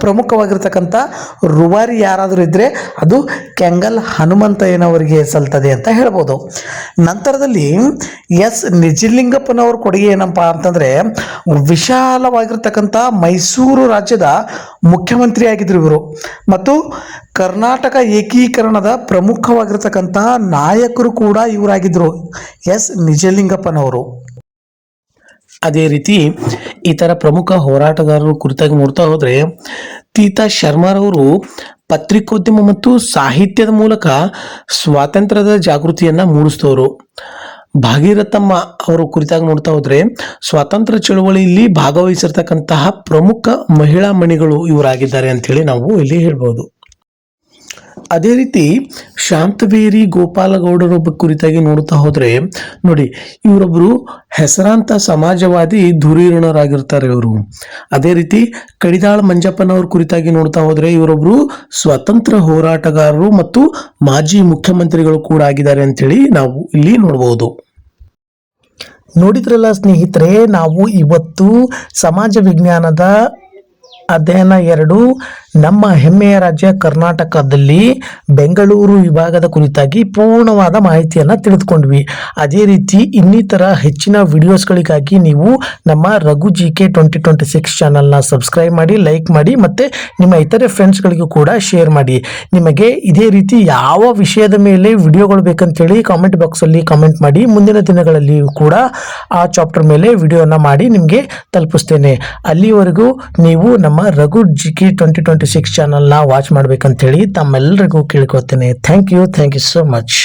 ಪ್ರಮುಖವಾಗಿರ್ತಕ್ಕಂಥ ರೂವಾರಿ ಯಾರಾದರೂ ಇದ್ದರೆ ಅದು ಕೆಂಗಲ್ ಹನುಮಂತಯ್ಯನವರಿಗೆ ಸಲ್ತದೆ ಅಂತ ಹೇಳ್ಬೋದು. ನಂತರದಲ್ಲಿ S ನಿಜಲಿಂಗಪ್ಪನವ್ರ ಕೊಡುಗೆ ಏನಪ್ಪ ಅಂತಂದರೆ, ವಿಶಾಲವಾಗಿರ್ತಕ್ಕಂಥ ಮೈಸೂರು ರಾಜ್ಯದ ಮುಖ್ಯಮಂತ್ರಿ ಆಗಿದ್ರು ಇವರು ಮತ್ತು ಕರ್ನಾಟಕ ಏಕೀಕರಣದ ಪ್ರಮುಖವಾಗಿರ್ತಕ್ಕಂತಹ ನಾಯಕರು ಕೂಡ ಇವರಾಗಿದ್ದರು, S ನಿಜಲಿಂಗಪ್ಪನವರು. ಅದೇ ರೀತಿ ಇತರ ಪ್ರಮುಖ ಹೋರಾಟಗಾರರು ಕುರಿತಾಗಿ ನೋಡ್ತಾ ಹೋದರೆ ತೀತಾ ಶರ್ಮಾರವರು ಪತ್ರಿಕೋದ್ಯಮ ಮತ್ತು ಸಾಹಿತ್ಯದ ಮೂಲಕ ಸ್ವಾತಂತ್ರ್ಯದ ಜಾಗೃತಿಯನ್ನು ಮೂಡಿಸಿದವರು. ಭಾಗೀರಥಮ್ಮ ಅವರ ಕುರಿತಾಗಿ ನೋಡ್ತಾ ಹೋದರೆ ಸ್ವಾತಂತ್ರ್ಯ ಚಳವಳಿಯಲ್ಲಿ ಭಾಗವಹಿಸಿರ್ತಕ್ಕಂತಹ ಪ್ರಮುಖ ಮಹಿಳಾ ಮಣಿಗಳು ಇವರಾಗಿದ್ದಾರೆ ಅಂಥೇಳಿ ನಾವು ಇಲ್ಲಿ ಹೇಳ್ಬೋದು. ಅದೇ ರೀತಿ ಶಾಂತವೇರಿ ಗೋಪಾಲಗೌಡರ ಕುರಿತಾಗಿ ನೋಡ್ತಾ ಹೋದರೆ ನೋಡಿ, ಇವರೊಬ್ಬರು ಹೆಸರಾಂತ ಸಮಾಜವಾದಿ ಧುರೀಣರಾಗಿರ್ತಾರೆ ಇವರು. ಅದೇ ರೀತಿ ಕಡಿದಾಳ ಮಂಜಪ್ಪನವ್ರ ಕುರಿತಾಗಿ ನೋಡ್ತಾ ಹೋದರೆ ಇವರೊಬ್ಬರು ಸ್ವಾತಂತ್ರ್ಯ ಹೋರಾಟಗಾರರು ಮತ್ತು ಮಾಜಿ ಮುಖ್ಯಮಂತ್ರಿಗಳು ಕೂಡ ಆಗಿದ್ದಾರೆ ಅಂಥೇಳಿ ನಾವು ಇಲ್ಲಿ ನೋಡ್ಬೋದು. ನೋಡಿದ್ರಲ್ಲ ಸ್ನೇಹಿತರೆ, ನಾವು ಇವತ್ತು ಸಮಾಜ ವಿಜ್ಞಾನದ ಅಧ್ಯಯನ 2 ನಮ್ಮ ಹೆಮ್ಮೆಯ ರಾಜ್ಯ ಕರ್ನಾಟಕದಲ್ಲಿ ಬೆಂಗಳೂರು ವಿಭಾಗದ ಕುರಿತಾಗಿ ಪೂರ್ಣವಾದ ಮಾಹಿತಿಯನ್ನು ತಿಳಿದುಕೊಂಡ್ವಿ. ಅದೇ ರೀತಿ ಇನ್ನಿತರ ಹೆಚ್ಚಿನ ವಿಡಿಯೋಸ್ಗಳಿಗಾಗಿ ನೀವು ನಮ್ಮ ರಘು GK 2026 ಚಾನಲ್ನ ಸಬ್ಸ್ಕ್ರೈಬ್ ಮಾಡಿ, ಲೈಕ್ ಮಾಡಿ ಮತ್ತು ನಿಮ್ಮ ಇತರೆ ಫ್ರೆಂಡ್ಸ್ಗಳಿಗೂ ಕೂಡ ಶೇರ್ ಮಾಡಿ. ನಿಮಗೆ ಇದೇ ರೀತಿ ಯಾವ ವಿಷಯದ ಮೇಲೆ ವಿಡಿಯೋಗಳು ಬೇಕಂತೇಳಿ ಕಾಮೆಂಟ್ ಬಾಕ್ಸಲ್ಲಿ ಕಾಮೆಂಟ್ ಮಾಡಿ. ಮುಂದಿನ ದಿನಗಳಲ್ಲಿ ಕೂಡ ಆ ಚಾಪ್ಟರ್ ಮೇಲೆ ವಿಡಿಯೋನ ಮಾಡಿ ನಿಮಗೆ ತಲುಪಿಸ್ತೇನೆ. ಅಲ್ಲಿವರೆಗೂ ನೀವು ನಮ್ಮ ರಘು GK 2026 ಚಾನಲ್ನ ವಾಚ್ ಮಾಡಬೇಕಂತೇಳಿ ತಮ್ಮೆಲ್ಲರಿಗೂ ಕೇಳ್ಕೊಳ್ತೇನೆ. Thank you so much.